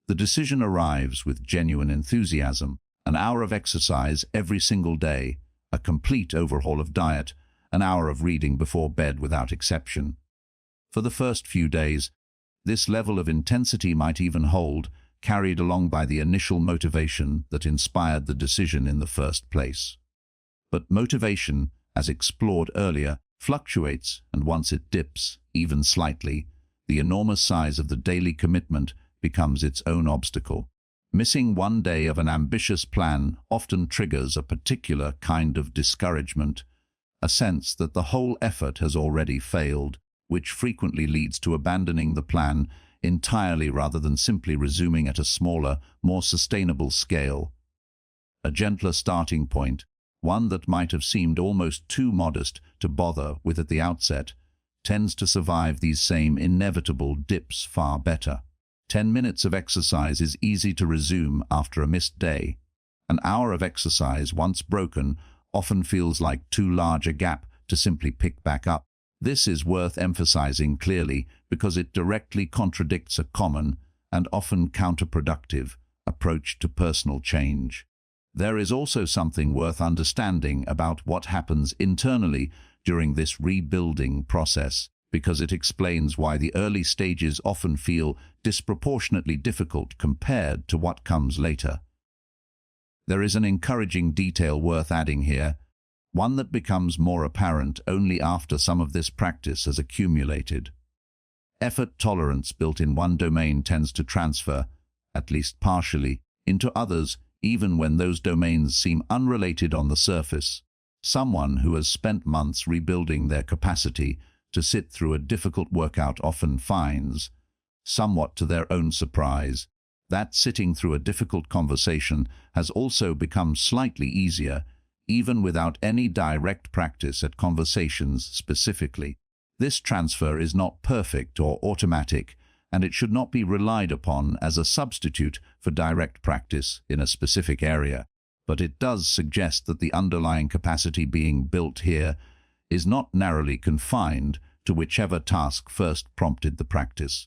The decision arrives with genuine enthusiasm, an hour of exercise every single day, a complete overhaul of diet, an hour of reading before bed without exception. For the first few days, this level of intensity might even hold, carried along by the initial motivation that inspired the decision in the first place. But motivation, as explored earlier, fluctuates, and once it dips, even slightly, the enormous size of the daily commitment becomes its own obstacle. Missing one day of an ambitious plan often triggers a particular kind of discouragement, a sense that the whole effort has already failed, which frequently leads to abandoning the plan entirely rather than simply resuming at a smaller, more sustainable scale. A gentler starting point, one that might have seemed almost too modest to bother with at the outset, tends to survive these same inevitable dips far better. 10 minutes of exercise is easy to resume after a missed day. An hour of exercise, once broken, often feels like too large a gap to simply pick back up. This is worth emphasizing clearly because it directly contradicts a common, and often counterproductive, approach to personal change. There is also something worth understanding about what happens internally during this rebuilding process, because it explains why the early stages often feel disproportionately difficult compared to what comes later. There is an encouraging detail worth adding here, one that becomes more apparent only after some of this practice has accumulated. Effort tolerance built in one domain tends to transfer, at least partially, into others, even when those domains seem unrelated on the surface. Someone who has spent months rebuilding their capacity to sit through a difficult workout often finds, somewhat to their own surprise, that sitting through a difficult conversation has also become slightly easier, even without any direct practice at conversations specifically. This transfer is not perfect or automatic, and it should not be relied upon as a substitute for direct practice in a specific area, but it does suggest that the underlying capacity being built here is not narrowly confined to whichever task first prompted the practice.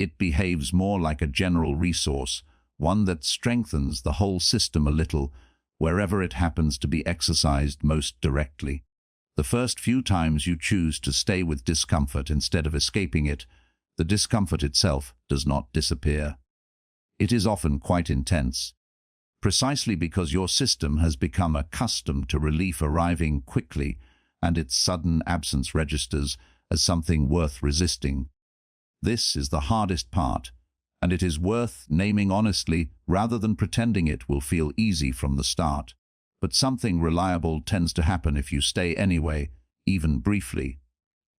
It behaves more like a general resource, one that strengthens the whole system a little, wherever it happens to be exercised most directly. The first few times you choose to stay with discomfort instead of escaping it, the discomfort itself does not disappear. It is often quite intense, precisely because your system has become accustomed to relief arriving quickly, and its sudden absence registers as something worth resisting. This is the hardest part, and it is worth naming honestly rather than pretending it will feel easy from the start. But something reliable tends to happen if you stay anyway, even briefly.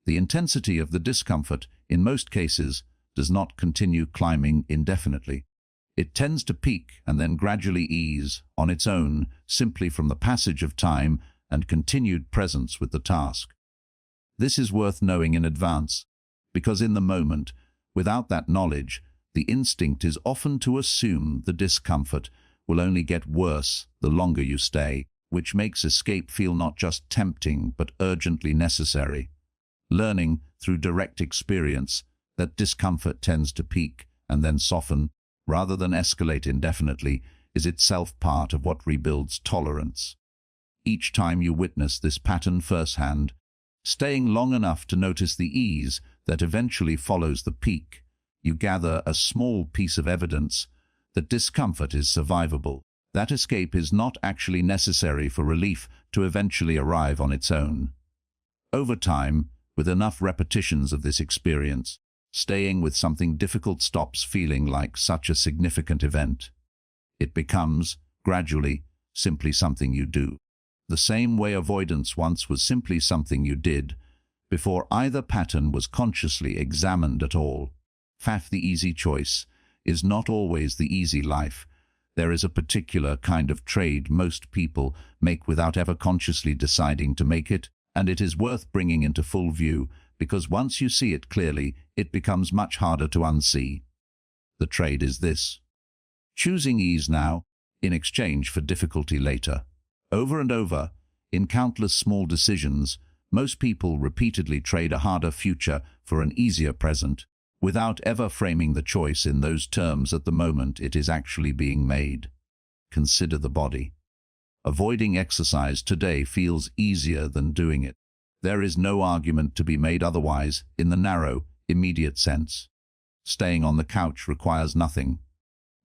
The intensity of the discomfort, in most cases, does not continue climbing indefinitely. It tends to peak and then gradually ease on its own, simply from the passage of time and continued presence with the task. This is worth knowing in advance, because in the moment, without that knowledge, the instinct is often to assume the discomfort will only get worse the longer you stay, which makes escape feel not just tempting but urgently necessary. Learning, through direct experience, that discomfort tends to peak and then soften, rather than escalate indefinitely, is itself part of what rebuilds tolerance. Each time you witness this pattern firsthand, staying long enough to notice the ease that eventually follows the peak, you gather a small piece of evidence that discomfort is survivable. That escape is not actually necessary for relief to eventually arrive on its own. Over time, with enough repetitions of this experience, staying with something difficult stops feeling like such a significant event. It becomes, gradually, simply something you do. The same way avoidance once was simply something you did, before either pattern was consciously examined at all. The easy choice is not always the easy life. There is a particular kind of trade most people make without ever consciously deciding to make it, and it is worth bringing into full view, because once you see it clearly, it becomes much harder to unsee. The trade is this: choosing ease now, in exchange for difficulty later. Over and over, in countless small decisions, most people repeatedly trade a harder future for an easier present, without ever framing the choice in those terms at the moment it is actually being made. Consider the body. Avoiding exercise today feels easier than doing it. There is no argument to be made otherwise in the narrow, immediate sense. Staying on the couch requires nothing.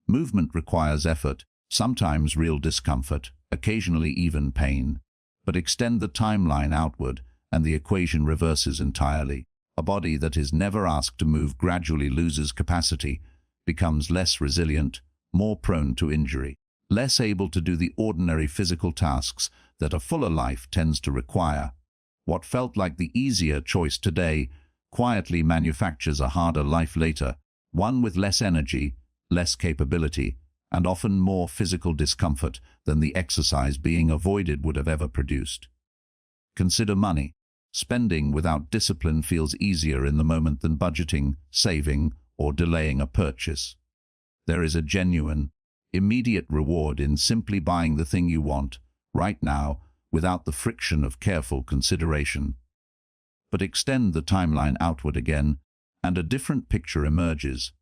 Movement requires effort, sometimes real discomfort, occasionally even pain. But extend the timeline outward, and the equation reverses entirely. A body that is never asked to move gradually loses capacity, becomes less resilient, more prone to injury, less able to do the ordinary physical tasks that a fuller life tends to require. What felt like the easier choice today quietly manufactures a harder life later, one with less energy, less capability, and often more physical discomfort than the exercise being avoided would have ever produced. Consider money. Spending without discipline feels easier in the moment than budgeting, saving, or delaying a purchase. There is a genuine, immediate reward in simply buying the thing you want, right now, without the friction of careful consideration. But extend the timeline outward again, and a different picture emerges.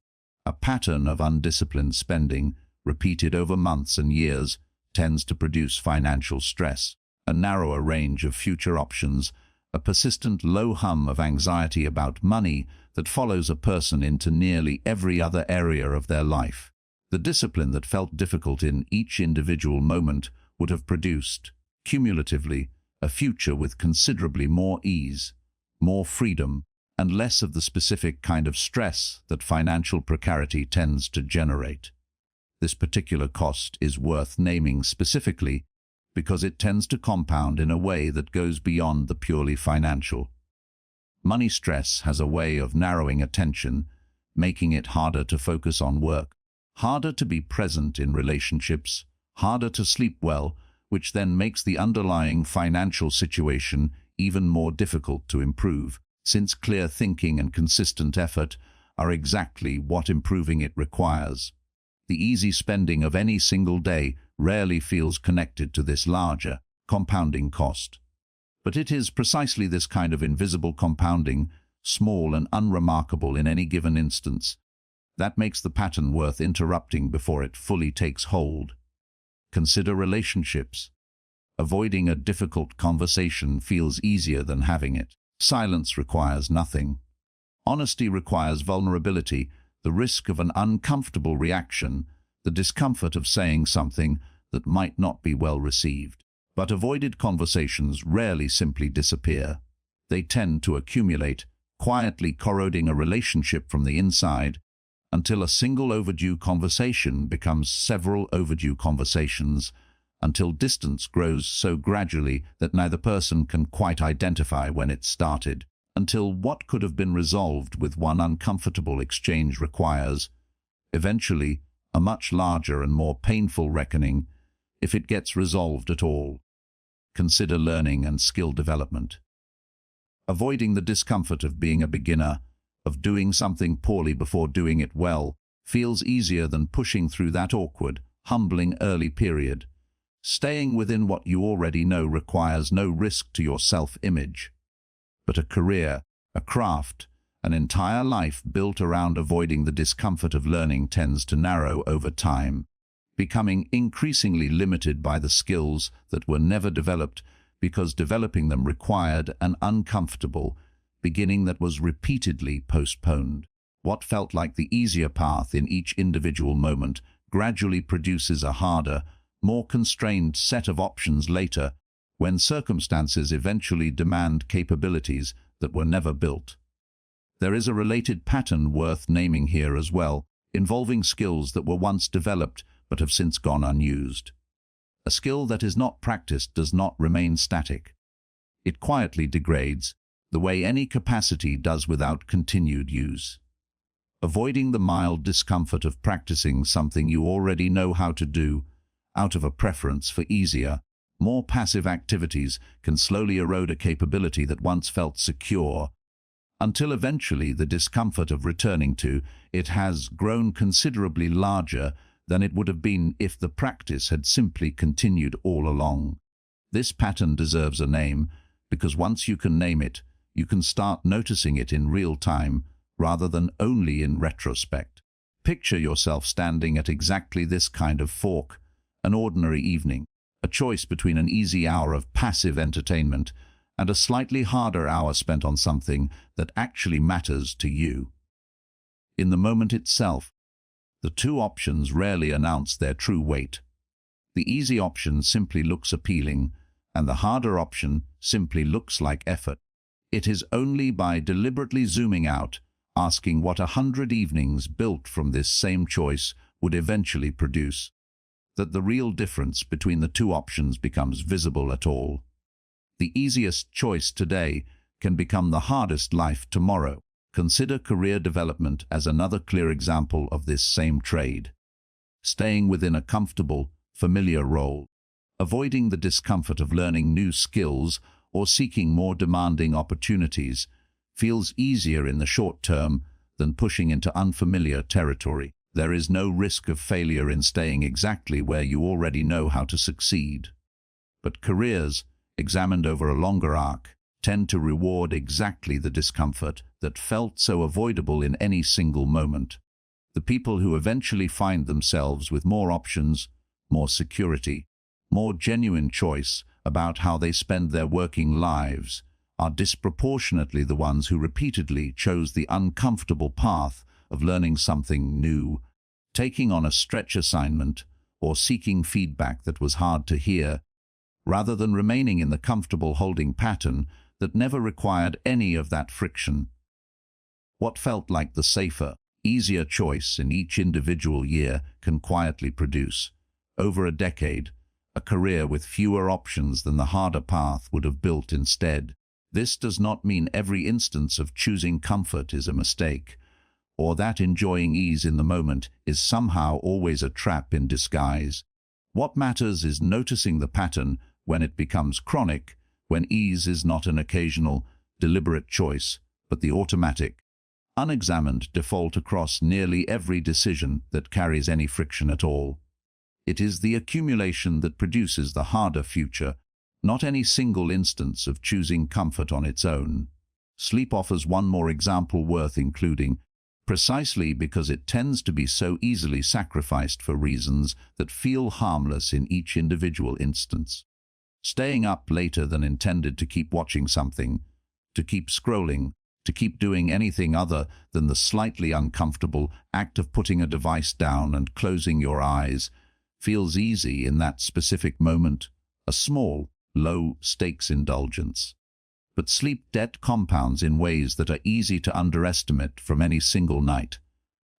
A pattern of undisciplined spending, repeated over months and years, tends to produce financial stress, a narrower range of future options, a persistent low hum of anxiety about money that follows a person into nearly every other area of their life. The discipline that felt difficult in each individual moment would have produced, cumulatively, a future with considerably more ease, more freedom, and less of the specific kind of stress that financial precarity tends to generate. This particular cost is worth naming specifically because it tends to compound in a way that goes beyond the purely financial. Money stress has a way of narrowing attention, making it harder to focus on work, harder to be present in relationships, harder to sleep well, which then makes the underlying financial situation even more difficult to improve, since clear thinking and consistent effort are exactly what improving it requires. The easy spending of any single day rarely feels connected to this larger, compounding cost. But it is precisely this kind of invisible compounding, small and unremarkable in any given instance, that makes the pattern worth interrupting before it fully takes hold. Consider relationships. Avoiding a difficult conversation feels easier than having it. Silence requires nothing. Honesty requires vulnerability, the risk of an uncomfortable reaction, the discomfort of saying something that might not be well received. But avoided conversations rarely simply disappear. They tend to accumulate, quietly corroding a relationship from the inside, until a single overdue conversation becomes several overdue conversations, until distance grows so gradually that neither person can quite identify when it started, until what could have been resolved with one uncomfortable exchange requires, eventually, a much larger and more painful reckoning, if it gets resolved at all. Consider learning and skill development. Avoiding the discomfort of being a beginner, of doing something poorly before doing it well, feels easier than pushing through that awkward, humbling early period. Staying within what you already know requires no risk to your self-image. But a career, a craft, an entire life built around avoiding the discomfort of learning tends to narrow over time, becoming increasingly limited by the skills that were never developed because developing them required an uncomfortable beginning that was repeatedly postponed. What felt like the easier path in each individual moment gradually produces a harder, more constrained set of options later, when circumstances eventually demand capabilities that were never built. There is a related pattern worth naming here as well, involving skills that were once developed but have since gone unused. A skill that is not practiced does not remain static. It quietly degrades, the way any capacity does without continued use. Avoiding the mild discomfort of practicing something you already know how to do, out of a preference for easier, more passive activities, can slowly erode a capability that once felt secure, until eventually the discomfort of returning to it has grown considerably larger than it would have been if the practice had simply continued all along. This pattern deserves a name, because once you can name it, you can start noticing it in real time, rather than only in retrospect. Picture yourself standing at exactly this kind of fork, an ordinary evening, a choice between an easy hour of passive entertainment and a slightly harder hour spent on something that actually matters to you. In the moment itself, the two options rarely announce their true weight. The easy option simply looks appealing, and the harder option simply looks like effort. It is only by deliberately zooming out, asking what 100 evenings built from this same choice would eventually produce, that the real difference between the two options becomes visible at all. The easiest choice today can become the hardest life tomorrow. Consider career development as another clear example of this same trade. Staying within a comfortable, familiar role, avoiding the discomfort of learning new skills or seeking more demanding opportunities, feels easier in the short term than pushing into unfamiliar territory. There is no risk of failure in staying exactly where you already know how to succeed. But careers, examined over a longer arc, tend to reward exactly the discomfort that felt so avoidable in any single moment. The people who eventually find themselves with more options, more security, more genuine choice about how they spend their working lives, are disproportionately the ones who repeatedly chose the uncomfortable path of learning something new, taking on a stretch assignment, or seeking feedback that was hard to hear, rather than remaining in the comfortable holding pattern that never required any of that friction. What felt like the safer, easier choice in each individual year can quietly produce, over a decade, a career with fewer options than the harder path would have built instead. This does not mean every instance of choosing comfort is a mistake, or that enjoying ease in the moment is somehow always a trap in disguise. What matters is noticing the pattern when it becomes chronic, when ease is not an occasional, deliberate choice, but the automatic, unexamined default across nearly every decision that carries any friction at all. It is the accumulation that produces the harder future, not any single instance of choosing comfort on its own. Sleep offers one more example worth including, precisely because it tends to be so easily sacrificed for reasons that feel harmless in each individual instance. Staying up later than intended to keep watching something, to keep scrolling, to keep doing anything other than the slightly uncomfortable act of putting a device down and closing your eyes, feels easy in that specific moment, a small, low-stakes indulgence. But sleep debt compounds in ways that are easy to underestimate from any single night.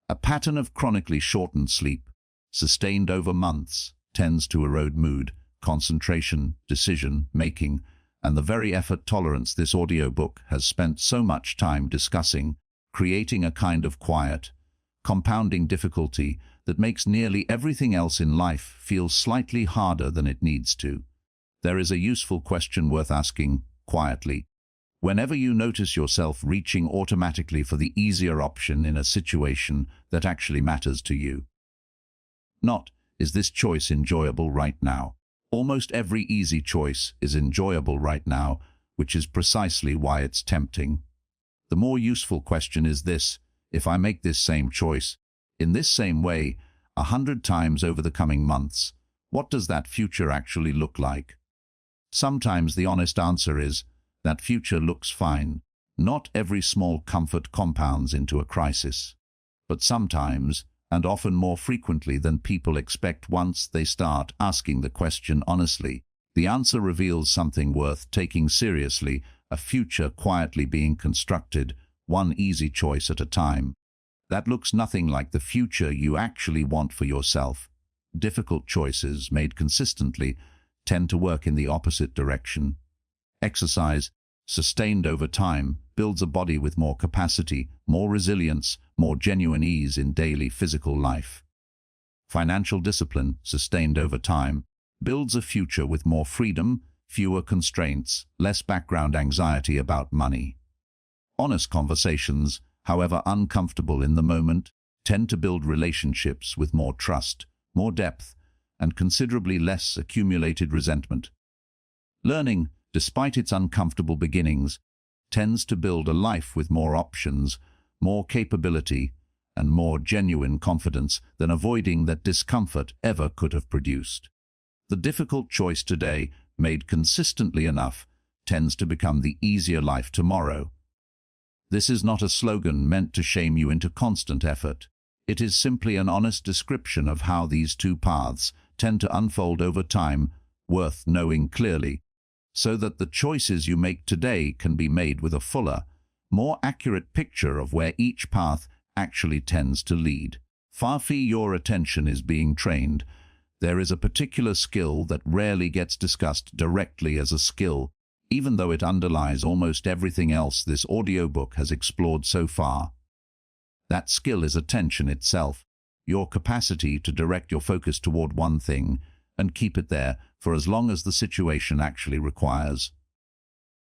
A pattern of chronically shortened sleep, sustained over months, tends to erode mood, concentration, decision-making, and the very effort tolerance this audiobook has spent so much time discussing, creating a kind of quiet, compounding difficulty that makes nearly everything else in life feel slightly harder than it needs to. There is a useful question worth asking, quietly. Whenever you notice yourself reaching automatically for the easier option in a situation that actually matters to you. Not, is this choice enjoyable right now? Almost every easy choice is enjoyable right now, which is precisely why it's tempting. The more useful question is this: if I make this same choice, in this same way, 100 times over the coming months, what does that future actually look like? Sometimes the honest answer is, that future looks fine. Not every small comfort compounds into a crisis. But sometimes, and often more frequently than people expect once they start asking the question honestly, the answer reveals something worth taking seriously, a future quietly being constructed, one easy choice at a time. That looks nothing like the future you actually want for yourself. Difficult choices made consistently tend to work in the opposite direction. Exercise, sustained over time, builds a body with more capacity, more resilience, more genuine ease in daily physical life. Financial discipline, sustained over time, builds a future with more freedom, fewer constraints, less background anxiety about money. Honest conversations, however uncomfortable in the moment, tend to build relationships with more trust, more depth, and considerably less accumulated resentment. Learning, despite its uncomfortable beginnings, tends to build a life with more options, more capability, and more genuine confidence than avoiding that discomfort ever could have produced. The difficult choice today, made consistently enough, tends to become the easier life tomorrow. This is not a slogan meant to shame you into constant effort. It is simply an honest description of how these two paths tend to unfold over time, worth knowing clearly, so that the choices you make today can be made with a fuller, more accurate picture of where each path actually tends to lead. Far from your attention is being trained. There is a particular skill that rarely gets discussed directly as a skill, even though it underlies almost everything else this audiobook has explored so far. That skill is attention itself, your capacity to direct your focus toward one thing and keep it there for as long as the situation actually requires.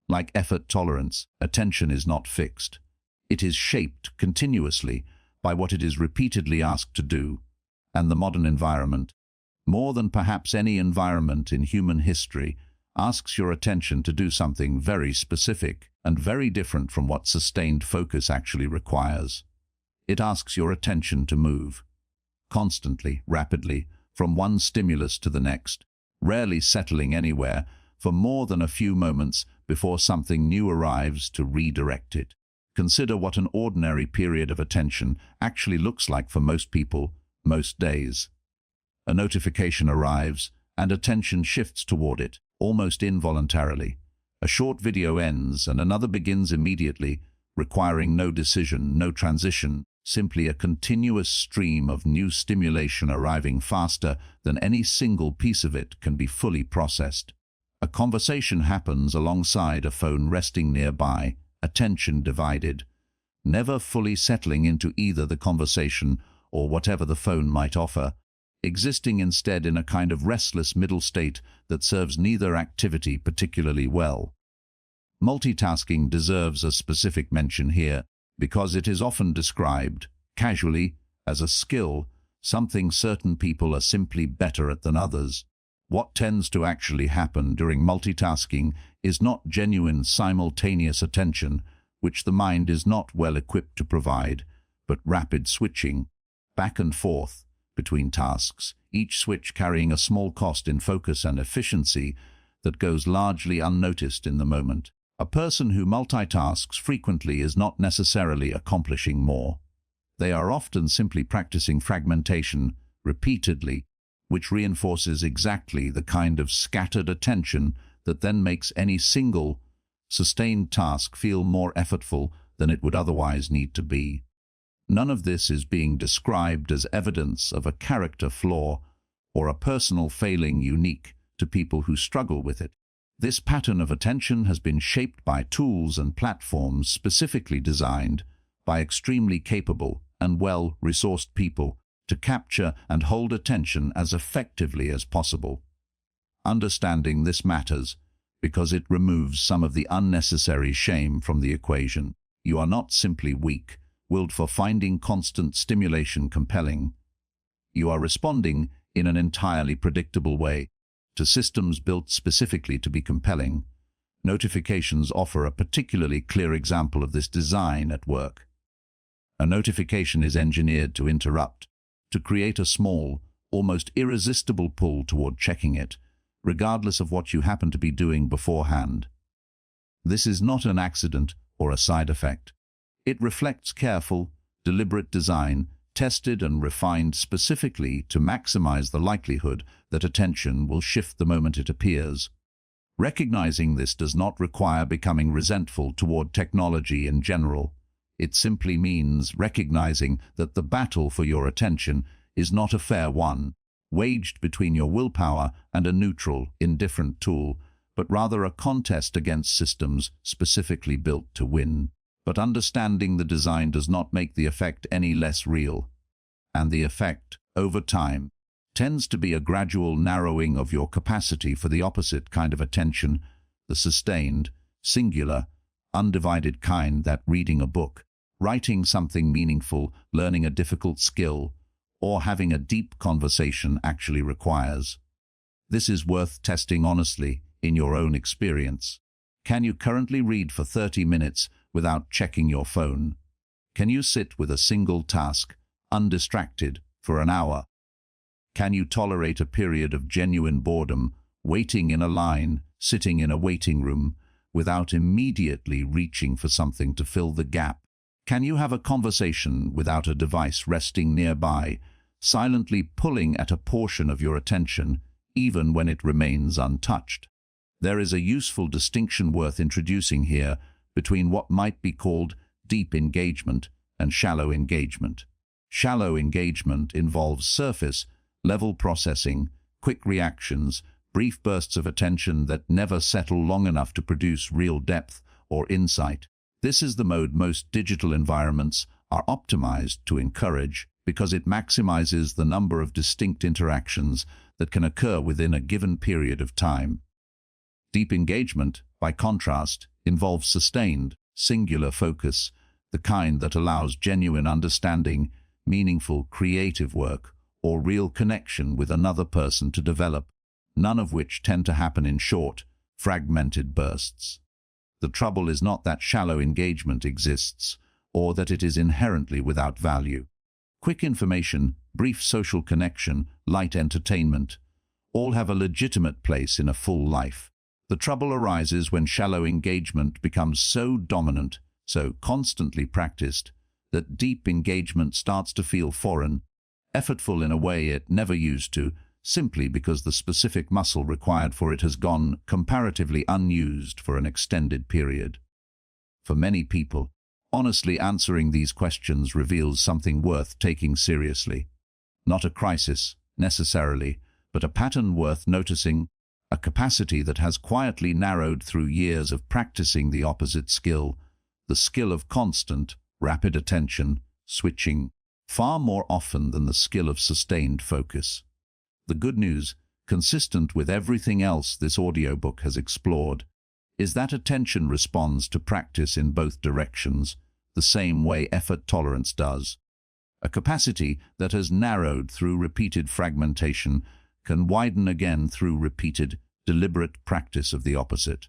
Like effort tolerance, attention is not fixed. It is shaped continuously by what it is repeatedly asked to do, and the modern environment, more than perhaps any environment in human history, asks your attention to do something very specific and very different from what sustained focus actually requires. It asks your attention to move, constantly, rapidly, from one stimulus to the next, rarely settling anywhere for more than a few moments before something new arrives to redirect it. Consider what an ordinary period of attention actually looks like for most people, most days. A notification arrives, and attention shifts toward it, almost involuntarily. A short video ends, and another begins immediately, requiring no decision, no transition, simply a continuous stream of new stimulation arriving faster than any single piece of it can be fully processed. A conversation happens alongside a phone resting nearby, attention divided, never fully settling into either the conversation or whatever the phone might offer, existing instead in a kind of restless middle state that serves neither activity particularly well. Multitasking deserves a specific mention here, because it is often described, casually, as a skill, something certain people are simply better at than others. What tends to actually happen during multitasking is not genuine simultaneous attention, which the mind is not well equipped to provide, but rapid switching, back and forth, between tasks, each switch carrying a small cost in focus and efficiency that goes largely unnoticed in the moment. A person who multitasks frequently is not necessarily accomplishing more. They are often simply practicing fragmentation repeatedly, which reinforces exactly the kind of scattered attention that then makes any single, sustained task feel more effortful than it would otherwise need to be. None of this is being described as evidence of a character flaw or a personal failing unique to people who struggle with it. This pattern of attention has been shaped by tools and platforms specifically designed by extremely capable and well-resourced people to capture and hold attention as effectively as possible. Understanding this matters because it removes some of the unnecessary shame from the equation. You are not simply weak-willed for finding constant stimulation compelling. You are responding in an entirely predictable way to systems built specifically to be compelling. Notifications offer a particularly clear example of this design at work. A notification is engineered to interrupt, to create a small, almost irresistible pull toward checking it, regardless of what you happen to be doing beforehand. This is not an accident or a side effect. It reflects careful, deliberate design, tested and refined specifically to maximize the likelihood that attention will shift the moment it appears. Recognizing this does not require becoming resentful toward technology in general. It simply means recognizing that the battle for your attention is not a fair one, waged between your willpower and a neutral, indifferent tool, but rather a contest against systems specifically built to win. But understanding the design does not make the effect any less real. And the effect, over time, tends to be a gradual narrowing of your capacity for the opposite kind of attention, the sustained, singular, undivided kind that reading a book, writing something meaningful, learning a difficult skill, or having a deep conversation actually requires. This is worth testing honestly in your own experience. Can you currently read for 30 minutes without checking your phone? Can you sit with a single task, undistracted, for an hour? Can you tolerate a period of genuine boredom, waiting in a line, sitting in a waiting room, without immediately reaching for something to fill the gap? Can you have a conversation without a device resting nearby, silently pulling at a portion of your attention, even when it remains untouched? There is a useful distinction worth introducing here between what might be called deep engagement and shallow engagement. Shallow engagement involves surface-level processing, quick reactions, brief bursts of attention that never settle long enough to produce real depth or insight. This is the mode most digital environments are optimized to encourage because it maximizes the number of distinct interactions that can occur within a given period of time. Deep engagement, by contrast, involves sustained, singular focus, the kind that allows genuine understanding, meaningful creative work, or real connection with another person to develop, none of which tend to happen in short, fragmented bursts. The trouble is not that shallow engagement exists, or that it is inherently without value. Quick information, brief social connection, light entertainment, all have a legitimate place in a full life. The trouble arises when shallow engagement becomes so dominant, so constantly practiced, that deep engagement starts to feel foreign, effortful in a way it never used to, simply because the specific muscle required for it has gone comparatively unused for an extended period. For many people, honestly answering these questions reveals something worth taking seriously. Not a crisis, necessarily, but a pattern worth noticing, a capacity that has quietly narrowed through years of practicing the opposite skill, the skill of constant, rapid attention, switching, far more often than the skill of sustained focus. The good news, consistent with everything else this audiobook has explored, is that attention responds to practice in both directions, the same way effort tolerance does. A capacity that has narrowed through repeated fragmentation can widen again through repeated, deliberate practice of the opposite.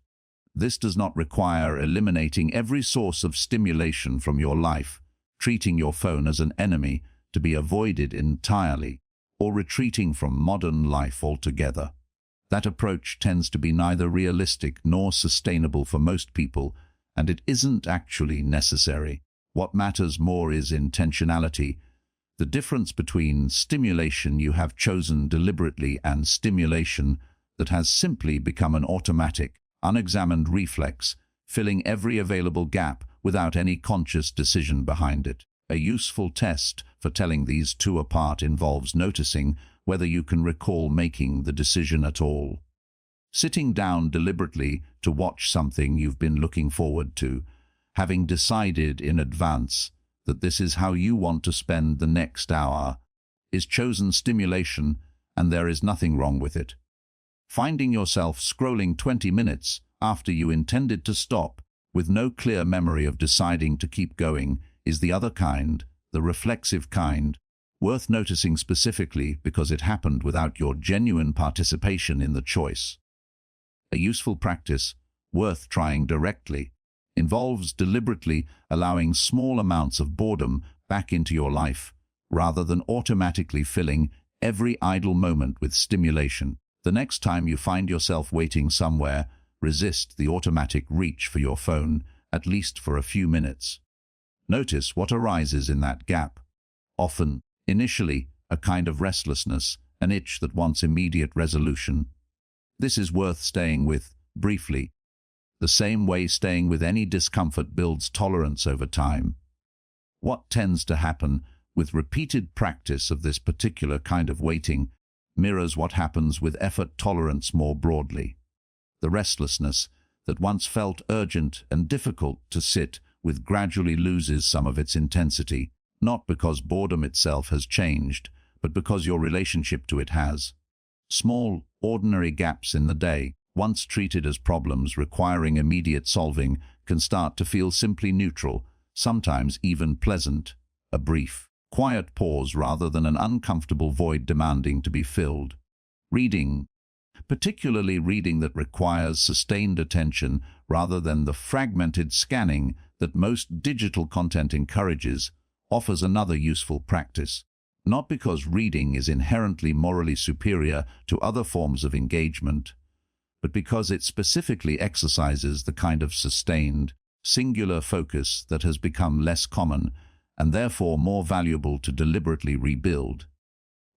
This does not require eliminating every source of stimulation from your life, treating your phone as an enemy to be avoided entirely, or retreating from modern life altogether. That approach tends to be neither realistic nor sustainable for most people, and it isn't actually necessary. What matters more is intentionality, the difference between stimulation you have chosen deliberately and stimulation that has simply become an automatic, unexamined reflex, filling every available gap without any conscious decision behind it. A useful test for telling these two apart involves noticing whether you can recall making the decision at all. Sitting down deliberately to watch something you've been looking forward to, having decided in advance that this is how you want to spend the next hour, is chosen stimulation, and there is nothing wrong with it. Finding yourself scrolling 20 minutes after you intended to stop, with no clear memory of deciding to keep going, is the other kind, the reflexive kind, worth noticing specifically because it happened without your genuine participation in the choice. A useful practice, worth trying directly, involves deliberately allowing small amounts of boredom back into your life, rather than automatically filling every idle moment with stimulation. The next time you find yourself waiting somewhere, resist the automatic reach for your phone, at least for a few minutes. Notice what arises in that gap. Often, initially, a kind of restlessness, an itch that wants immediate resolution. This is worth staying with, briefly, the same way staying with any discomfort builds tolerance over time. What tends to happen with repeated practice of this particular kind of waiting mirrors what happens with effort tolerance more broadly. The restlessness that once felt urgent and difficult to sit with gradually loses some of its intensity, not because boredom itself has changed, but because your relationship to it has. Small, ordinary gaps in the day, once treated as problems requiring immediate solving, can start to feel simply neutral, sometimes even pleasant, a brief, quiet pause rather than an uncomfortable void demanding to be filled. Reading, particularly reading that requires sustained attention rather than the fragmented scanning that most digital content encourages, offers another useful practice. Not because reading is inherently morally superior to other forms of engagement, but because it specifically exercises the kind of sustained, singular focus that has become less common and therefore more valuable to deliberately rebuild.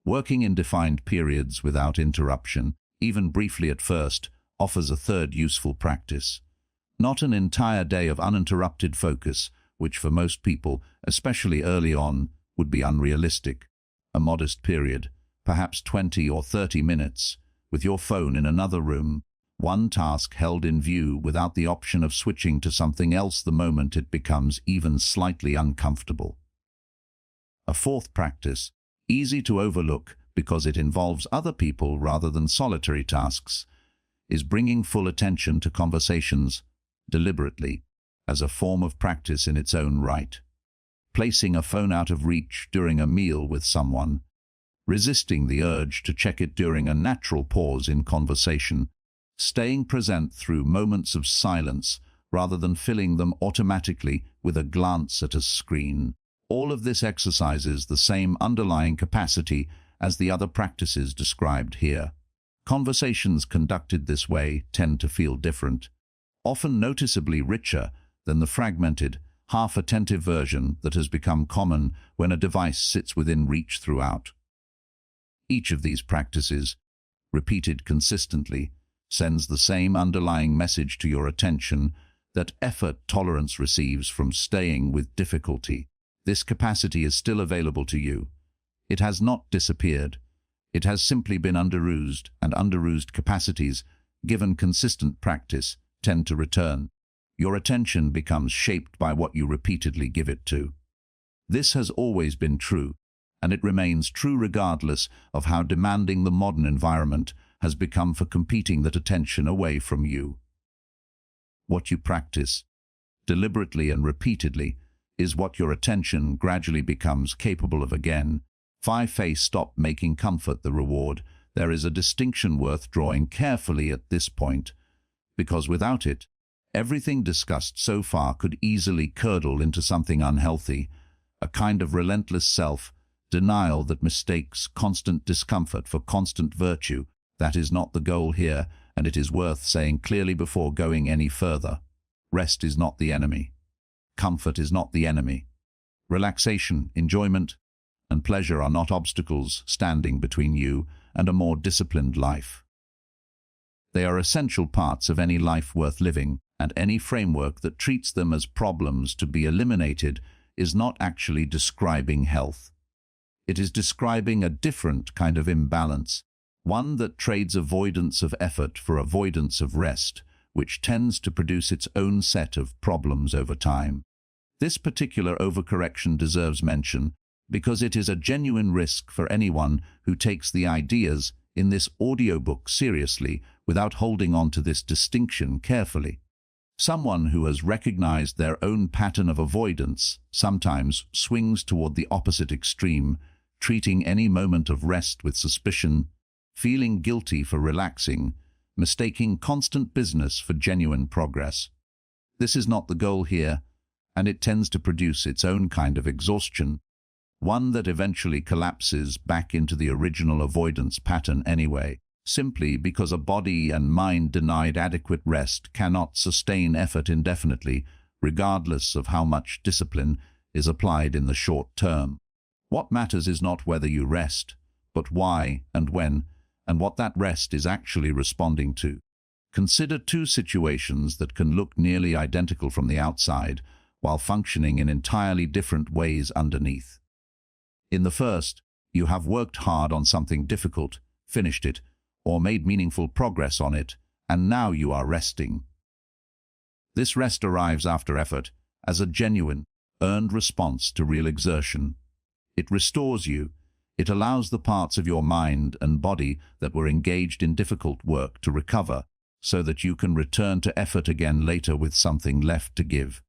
Working in defined periods without interruption, even briefly at first, offers a third useful practice. Not an entire day of uninterrupted focus, which for most people, especially early on, would be unrealistic. A modest period, perhaps 20 or 30 minutes, with your phone in another room, one task held in view without the option of switching to something else the moment it becomes even slightly uncomfortable. A fourth practice, easy to overlook because it involves other people rather than solitary tasks, is bringing full attention to conversations, deliberately, as a form of practice in its own right. Placing a phone out of reach during a meal with someone, resisting the urge to check it during a natural pause in conversation, staying present through moments of silence rather than filling them automatically with a glance at a screen. All of this exercises the same underlying capacity as the other practices described here. Conversations conducted this way tend to feel different, often noticeably richer than the fragmented, half-attentive version that has become common when a device sits within reach throughout. Each of these practices, repeated consistently, sends the same underlying message to your attention that effort tolerance receives from staying with difficulty. This capacity is still available to you. It has not disappeared. It has simply been underused, and underused capacities, given consistent practice, tend to return. Your attention becomes shaped by what you repeatedly give it to. This has always been true, and it remains true regardless of how demanding the modern environment has become for competing that attention away from you. What you practice, deliberately and repeatedly, is what your attention gradually becomes capable of again. Stop making comfort the reward. There is a distinction worth drawing carefully at this point, because without it, everything discussed so far could easily curdle into something unhealthy, a kind of relentless self-denial that mistakes constant discomfort for constant virtue. That is not the goal here, and it is worth saying clearly before going any further. Rest is not the enemy. Comfort is not the enemy. Relaxation, enjoyment, and pleasure are not obstacles standing between you and a more disciplined life. They are essential parts of any life worth living, and any framework that treats them as problems to be eliminated is not actually describing health. It is describing a different kind of imbalance, one that trades avoidance of effort for avoidance of rest, which tends to produce its own set of problems over time. This particular overcorrection deserves mention because it is a genuine risk for anyone who takes the ideas in this audiobook seriously without holding on to this distinction carefully. Someone who has recognized their own pattern of avoidance sometimes swings toward the opposite extreme, treating any moment of rest with suspicion, feeling guilty for relaxing, mistaking constant business for genuine progress. This is not the goal here, and it tends to produce its own kind of exhaustion, one that eventually collapses back into the original avoidance pattern anyway, simply because a body and mind denied adequate rest cannot sustain effort indefinitely, regardless of how much discipline is applied in the short term. What matters is not whether you rest, but why and when, and what that rest is actually responding to. Consider two situations that can look nearly identical from the outside, while functioning in entirely different ways underneath. In the first, you have worked hard on something difficult, finished it, or made meaningful progress on it, and now you are resting. This rest arrives after effort as a genuine, earned response to real exertion. It restores you. It allows the parts of your mind and body that were engaged in difficult work to recover, so that you can return to effort again later with something left to give.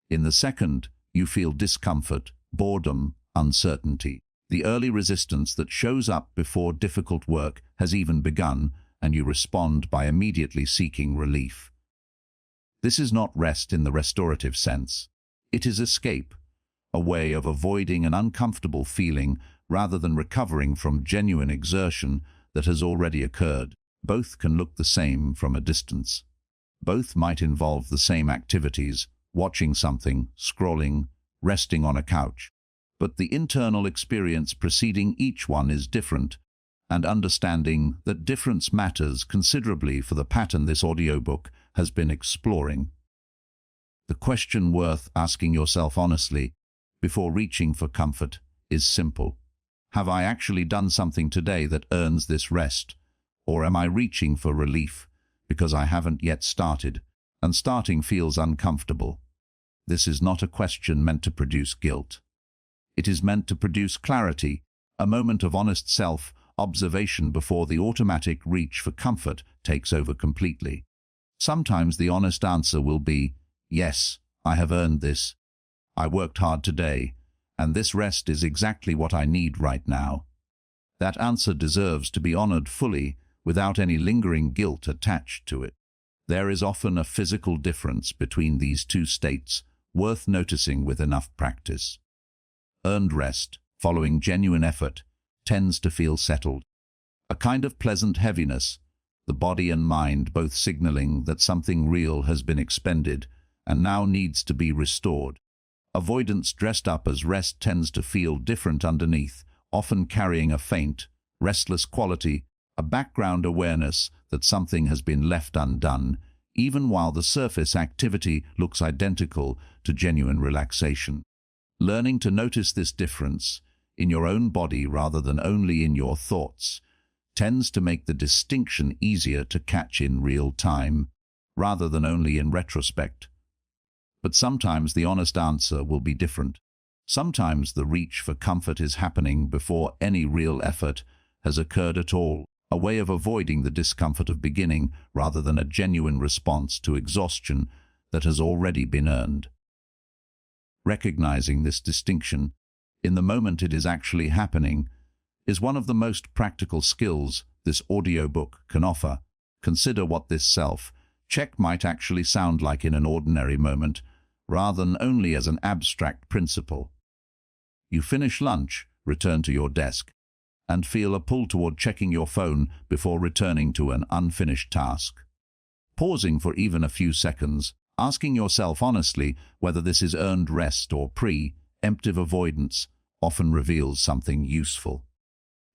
In the second, you feel discomfort, boredom, uncertainty, the early resistance that shows up before difficult work has even begun, and you respond by immediately seeking relief. This is not rest in the restorative sense. It is escape, a way of avoiding an uncomfortable feeling rather than recovering from genuine exertion that has already occurred. Both can look the same from a distance. Both might involve the same activities, watching something, scrolling, resting on a couch. But the internal experience preceding each one is different, and understanding that difference matters considerably for the pattern this audiobook has been exploring. The question worth asking yourself honestly before reaching for comfort is simple. Have I actually done something today that earns this rest, or am I reaching for relief because I haven't yet started, and starting feels uncomfortable? This is not a question meant to produce guilt. It is meant to produce clarity, a moment of honest self-observation before the automatic reach for comfort takes over completely. Sometimes the honest answer will be, yes, I have earned this. I worked hard today, and this rest is exactly what I need right now. That answer deserves to be honored fully without any lingering guilt attached to it. There is often a physical difference between these two states, worth noticing with enough practice. Earned rest, following genuine effort, tends to feel settled. A kind of pleasant heaviness, the body and mind both signaling that something real has been expended and now needs to be restored. Avoidance dressed up as rest tends to feel different underneath, often carrying a faint, restless quality, a background awareness that something has been left undone, even while the surface activity looks identical to genuine relaxation. Learning to notice this difference in your own body rather than only in your thoughts tends to make the distinction easier to catch in real time, rather than only in retrospect. But sometimes the honest answer will be different. Sometimes the reach for comfort is happening before any real effort has occurred at all, a way of avoiding the discomfort of beginning rather than a genuine response to exhaustion that has already been earned. Recognizing this distinction, in the moment it is actually happening, is one of the most practical skills this audiobook can offer. Consider what this self-check might actually sound like in an ordinary moment, rather than only as an abstract principle. You finish lunch, return to your desk, and feel a pull toward checking your phone before returning to an unfinished task. Pausing for even a few seconds, asking yourself honestly whether this is earned rest or preemptive avoidance often reveals something useful.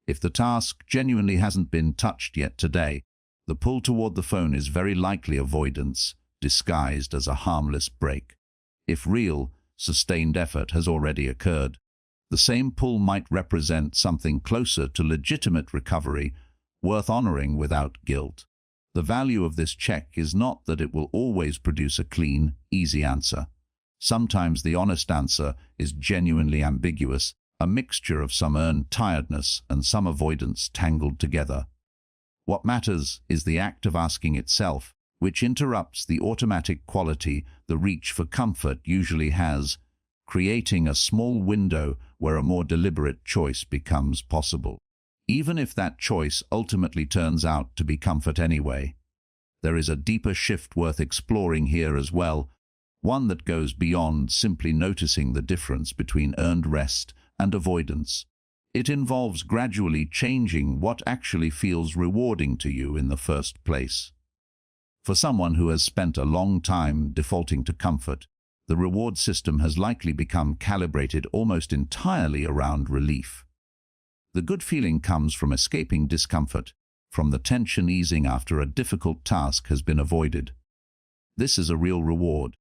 If the task genuinely hasn't been touched yet today, the pull toward the phone is very likely avoidance, disguised as a harmless break. If real, sustained effort has already occurred, the same pull might represent something closer to legitimate recovery, worth honoring without guilt. The value of this check is not that it will always produce a clean, easy answer. Sometimes the honest answer is genuinely ambiguous, a mixture of some earned tiredness and some avoidance tangled together. What matters is the act of asking itself, which interrupts the automatic quality the reach for comfort usually has, creating a small window where a more deliberate choice becomes possible. Even if that choice ultimately turns out to be comfort anyway. There is a deeper shift worth exploring here as well, one that goes beyond simply noticing the difference between earned rest and avoidance. It involves gradually changing what actually feels rewarding to you in the first place. For someone who has spent a long time defaulting to comfort, the reward system has likely become calibrated almost entirely around relief. The good feeling comes from escaping discomfort, from the tension easing after a difficult task has been avoided. This is a real reward,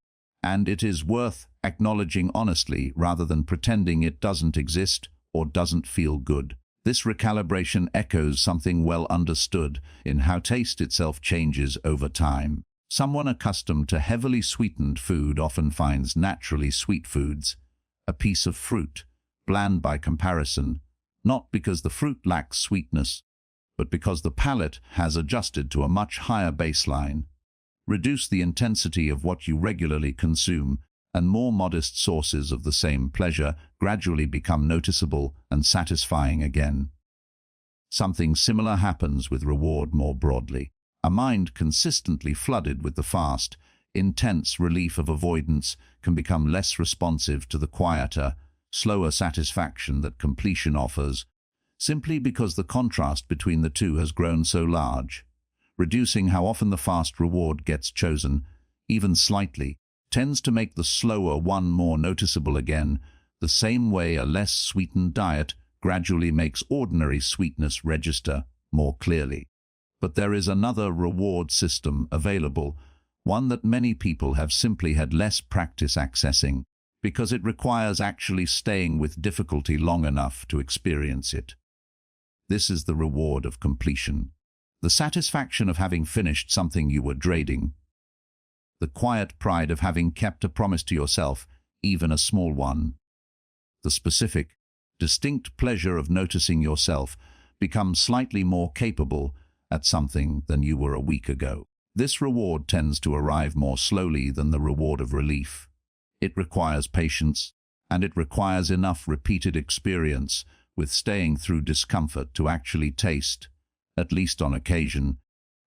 and it is worth acknowledging honestly rather than pretending it doesn't exist or doesn't feel good. This recalibration echoes something well understood in how taste itself changes over time. Someone accustomed to heavily sweetened food often finds naturally sweet foods, a piece of fruit, bland by comparison, not because the fruit lacks sweetness, but because the palate has adjusted to a much higher baseline. Reduce the intensity of what you regularly consume, and more modest sources of the same pleasure gradually become noticeable and satisfying again. Something similar happens with reward more broadly. A mind consistently flooded with the fast, intense relief of avoidance can become less responsive to the quieter, slower satisfaction that completion offers, simply because the contrast between the two has grown so large. Reducing how often the fast reward gets chosen, even slightly, tends to make the slower one more noticeable again, the same way a less sweetened diet gradually makes ordinary sweetness register more clearly. But there is another reward system available, one that many people have simply had less practice accessing, because it requires actually staying with difficulty long enough to experience it. This is the reward of completion, the satisfaction of having finished something you were dreading, the quiet pride of having kept a promise to yourself, even a small one. The specific, distinct pleasure of noticing yourself become slightly more capable at something than you were a week ago. This reward tends to arrive more slowly than the reward of relief. It requires patience, and it requires enough repeated experience with staying through discomfort to actually taste, at least on occasion,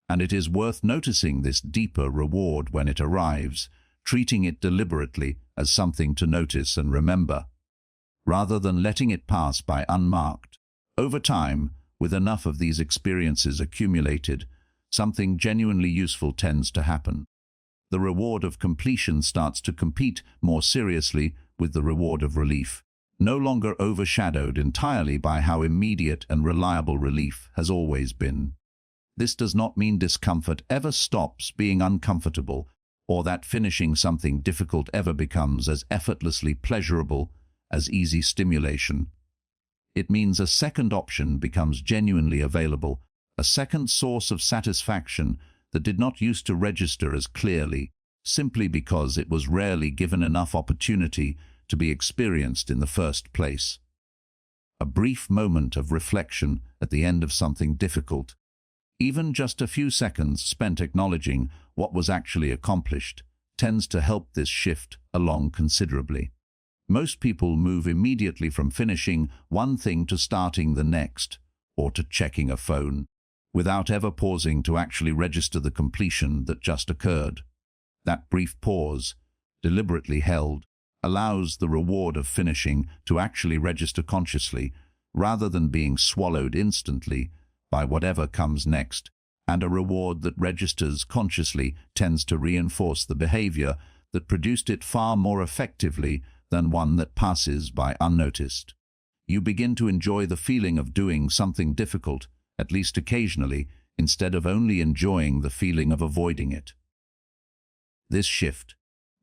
and it is worth noticing this deeper reward when it arrives, treating it deliberately as something to notice and remember, rather than letting it pass by unmarked. Over time, with enough of these experiences accumulated, something genuinely useful tends to happen. The reward of completion starts to compete more seriously with the reward of relief, no longer overshadowed entirely by how immediate and reliable relief has always been. This does not mean discomfort ever stops being uncomfortable, or that finishing something difficult ever becomes as effortlessly pleasurable as easy stimulation. It means a second option becomes genuinely available, a second source of satisfaction that did not used to register as clearly, simply because it was rarely given enough opportunity to be experienced in the first place. A brief moment of reflection at the end of something difficult, even just a few seconds spent acknowledging what was actually accomplished, tends to help this shift along considerably. Most people move immediately from finishing one thing to starting the next, or to checking a phone, without ever pausing to actually register the completion that just occurred. That brief pause, deliberately held, allows the reward of finishing to actually register consciously, rather than being swallowed instantly by whatever comes next, and a reward that registers consciously tends to reinforce the behavior that produced it far more effectively than one that passes by unnoticed. You begin to enjoy the feeling of doing something difficult, at least occasionally, instead of only enjoying the feeling of avoiding it. This shift,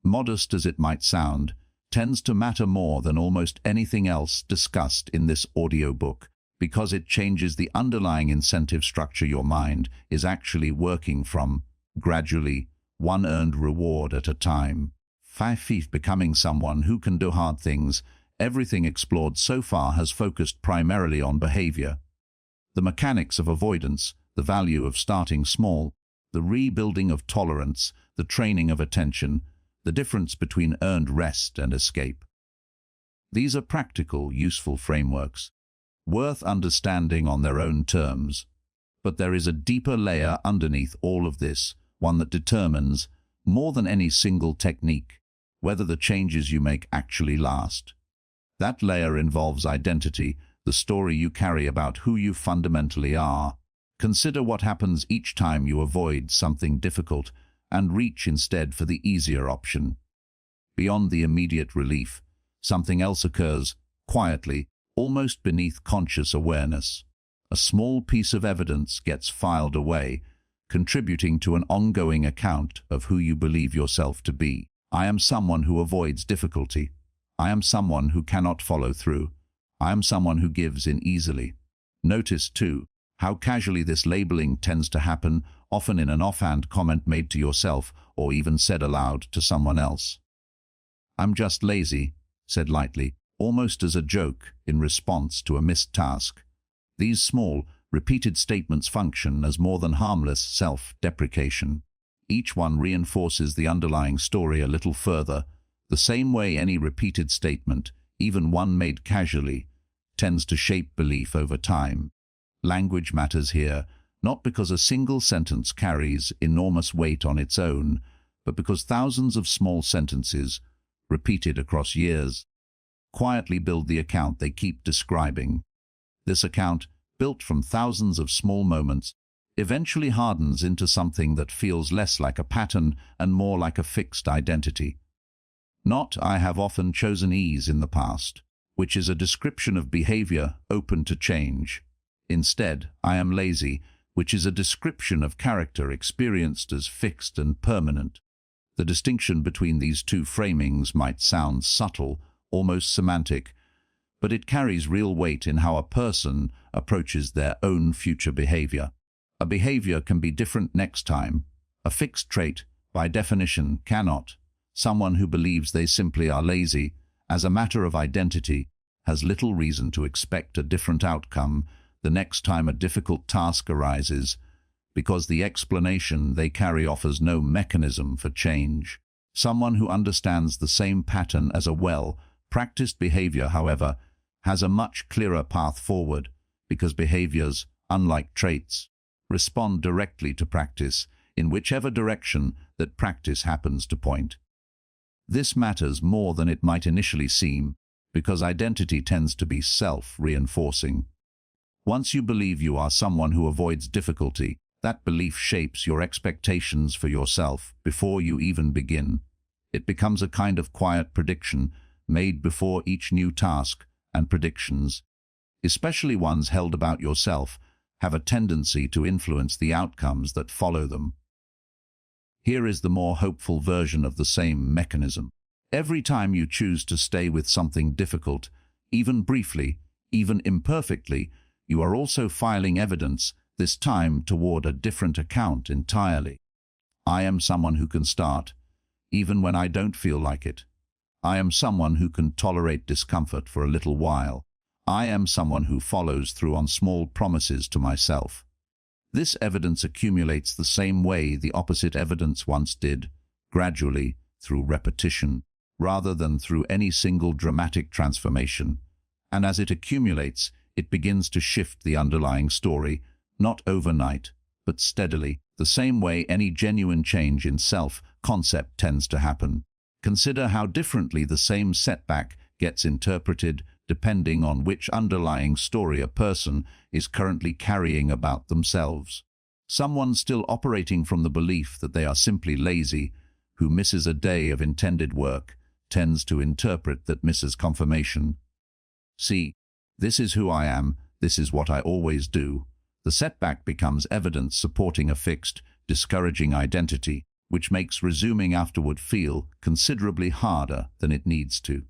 modest as it might sound, tends to matter more than almost anything else discussed in this audiobook, because it changes the underlying incentive structure your mind is actually working from, gradually, one earned reward at a time. 5. Becoming someone who can do hard things. Everything explored so far has focused primarily on behavior. The mechanics of avoidance, the value of starting small, the rebuilding of tolerance, the training of attention, the difference between earned rest and escape. These are practical, useful frameworks, worth understanding on their own terms. But there is a deeper layer underneath all of this, one that determines, more than any single technique, whether the changes you make actually last. That layer involves identity, the story you carry about who you fundamentally are. Consider what happens each time you avoid something difficult and reach instead for the easier option. Beyond the immediate relief, something else occurs, quietly, almost beneath conscious awareness. A small piece of evidence gets filed away, contributing to an ongoing account of who you believe yourself to be. I am someone who avoids difficulty. I am someone who cannot follow through. I am someone who gives in easily. Notice, too, how casually this labeling tends to happen, often in an offhand comment made to yourself or even said aloud to someone else. "I'm just lazy," said lightly, almost as a joke in response to a missed task. These small, repeated statements function as more than harmless self-deprecation. Each one reinforces the underlying story a little further, the same way any repeated statement, even one made casually, tends to shape belief over time. Language matters here, not because a single sentence carries enormous weight on its own, but because thousands of small sentences, repeated across years, quietly build the account they keep describing. This account, built from thousands of small moments, eventually hardens into something that feels less like a pattern and more like a fixed identity. Not "I have often chosen ease in the past," which is a description of behavior open to change. Instead, "I am lazy," which is a description of character experienced as fixed and permanent. The distinction between these two framings might sound subtle, almost semantic, but it carries real weight in how a person approaches their own future behavior. A behavior can be different next time. A fixed trait, by definition, cannot. Someone who believes they simply are lazy, as a matter of identity, has little reason to expect a different outcome the next time a difficult task arises, because the explanation they carry offers no mechanism for change. Someone who understands the same pattern as a well-practiced behavior, however, has a much clearer path forward, because behaviors, unlike traits, respond directly to practice, in whichever direction that practice happens to point. This matters more than it might initially seem, because identity tends to be self-reinforcing. Once you believe you are someone who avoids difficulty, that belief shapes your expectations for yourself before you even begin. It becomes a kind of quiet prediction made before each new task, and predictions, especially ones held about yourself, have a tendency to influence the outcomes that follow them. Here is the more hopeful version of the same mechanism. Every time you choose to stay with something difficult, even briefly, even imperfectly, you are also filing evidence, this time toward a different account entirely. I am someone who can start, even when I don't feel like it. I am someone who can tolerate discomfort for a little while. I am someone who follows through on small promises to myself. This evidence accumulates the same way the opposite evidence once did, gradually, through repetition, rather than through any single dramatic transformation. And as it accumulates, it begins to shift the underlying story, not overnight, but steadily, the same way any genuine change in self-concept tends to happen. Consider how differently the same setback gets interpreted depending on which underlying story a person is currently carrying about themselves. Someone still operating from the belief that they are simply lazy, who misses a day of intended work, tends to interpret that misses confirmation. See, this is who I am, this is what I always do. The setback becomes evidence supporting a fixed, discouraging identity, which makes resuming afterward feel considerably harder than it needs to.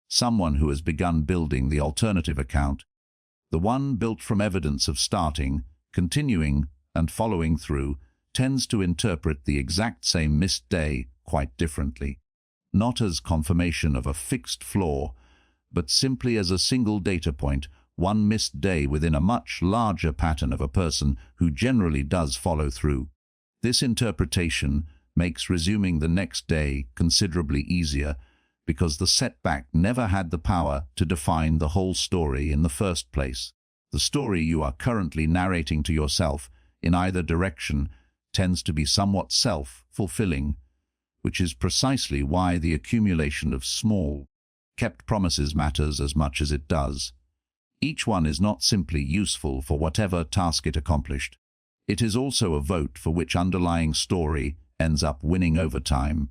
Someone who has begun building the alternative account, The one built from evidence of starting, continuing, and following through tends to interpret the exact same missed day quite differently, not as confirmation of a fixed flaw, but simply as a single data point, one missed day within a much larger pattern of a person who generally does follow through. This interpretation makes resuming the next day considerably easier because the setback never had the power to define the whole story in the first place. The story you are currently narrating to yourself in either direction tends to be somewhat self-fulfilling, which is precisely why the accumulation of small, kept promises matters as much as it does. Each one is not simply useful for whatever task it accomplished. It is also a vote for which underlying story ends up winning over time.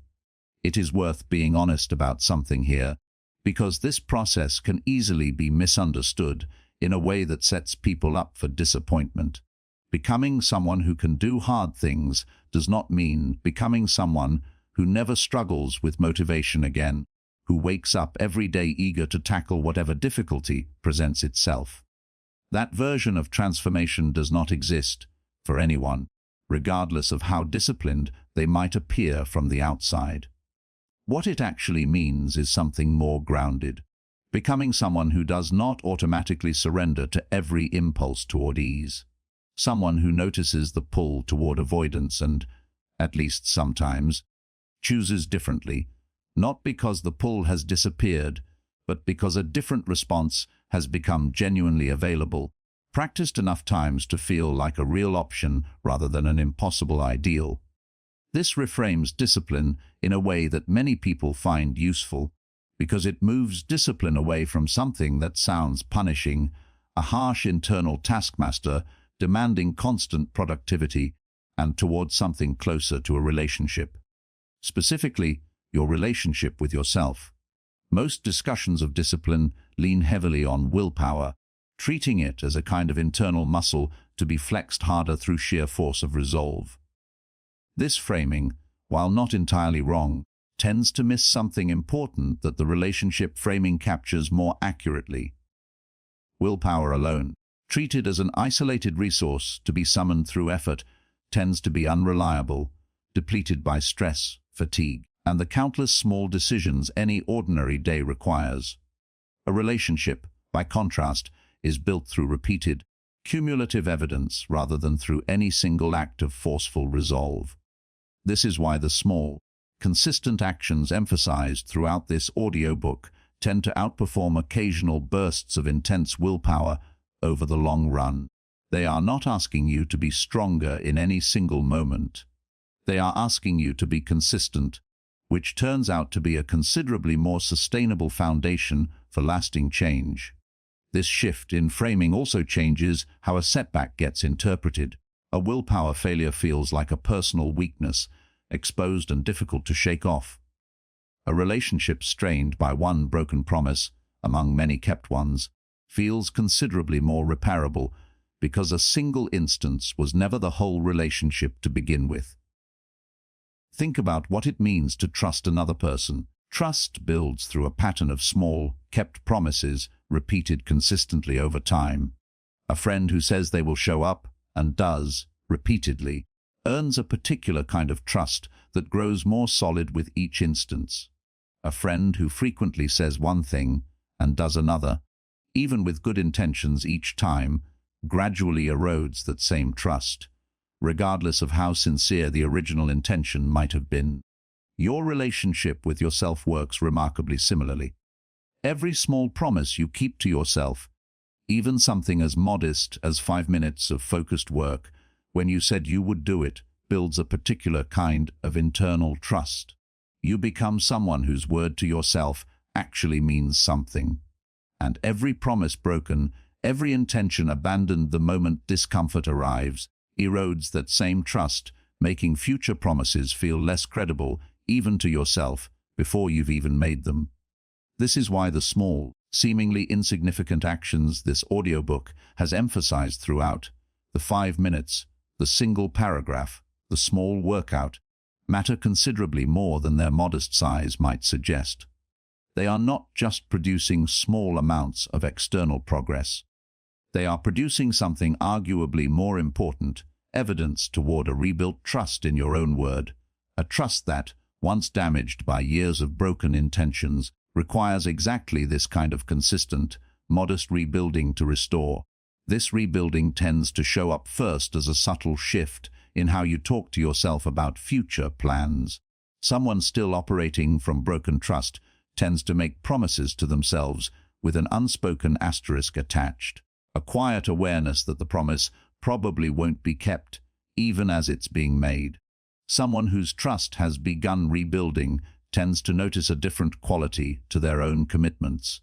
It is worth being honest about something here, because this process can easily be misunderstood in a way that sets people up for disappointment. Becoming someone who can do hard things does not mean becoming someone who never struggles with motivation again, who wakes up every day eager to tackle whatever difficulty presents itself. That version of transformation does not exist for anyone, regardless of how disciplined they might appear from the outside. What it actually means is something more grounded, becoming someone who does not automatically surrender to every impulse toward ease, someone who notices the pull toward avoidance and, at least sometimes, chooses differently, not because the pull has disappeared, but because a different response has become genuinely available, practiced enough times to feel like a real option rather than an impossible ideal. This reframes discipline in a way that many people find useful, because it moves discipline away from something that sounds punishing, a harsh internal taskmaster demanding constant productivity, and towards something closer to a relationship. Specifically, your relationship with yourself. Most discussions of discipline lean heavily on willpower, treating it as a kind of internal muscle to be flexed harder through sheer force of resolve. This framing, while not entirely wrong, tends to miss something important that the relationship framing captures more accurately. Willpower alone, treated as an isolated resource to be summoned through effort, tends to be unreliable, depleted by stress, fatigue, and the countless small decisions any ordinary day requires. A relationship, by contrast, is built through repeated, cumulative evidence rather than through any single act of forceful resolve. This is why the small, consistent actions emphasized throughout this audiobook tend to outperform occasional bursts of intense willpower over the long run. They are not asking you to be stronger in any single moment. They are asking you to be consistent, which turns out to be a considerably more sustainable foundation for lasting change. This shift in framing also changes how a setback gets interpreted. A willpower failure feels like a personal weakness, exposed and difficult to shake off. A relationship strained by one broken promise, among many kept ones, feels considerably more repairable because a single instance was never the whole relationship to begin with. Think about what it means to trust another person. Trust builds through a pattern of small, kept promises repeated consistently over time. A friend who says they will show up, and does, repeatedly, earns a particular kind of trust that grows more solid with each instance. A friend who frequently says one thing and does another, even with good intentions each time, gradually erodes that same trust, regardless of how sincere the original intention might have been. Your relationship with yourself works remarkably similarly. Every small promise you keep to yourself, even something as modest as 5 minutes of focused work, when you said you would do it, builds a particular kind of internal trust. You become someone whose word to yourself actually means something. And every promise broken, every intention abandoned the moment discomfort arrives, erodes that same trust, making future promises feel less credible, even to yourself, before you've even made them. This is why the small, seemingly insignificant actions this audiobook has emphasized throughout, the 5 minutes, the single paragraph, the small workout, matter considerably more than their modest size might suggest. They are not just producing small amounts of external progress. They are producing something arguably more important, evidence toward a rebuilt trust in your own word. A trust that, once damaged by years of broken intentions, requires exactly this kind of consistent, modest rebuilding to restore. This rebuilding tends to show up first as a subtle shift in how you talk to yourself about future plans. Someone still operating from broken trust tends to make promises to themselves with an unspoken asterisk attached, a quiet awareness that the promise probably won't be kept, even as it's being made. Someone whose trust has begun rebuilding tends to notice a different quality to their own commitments,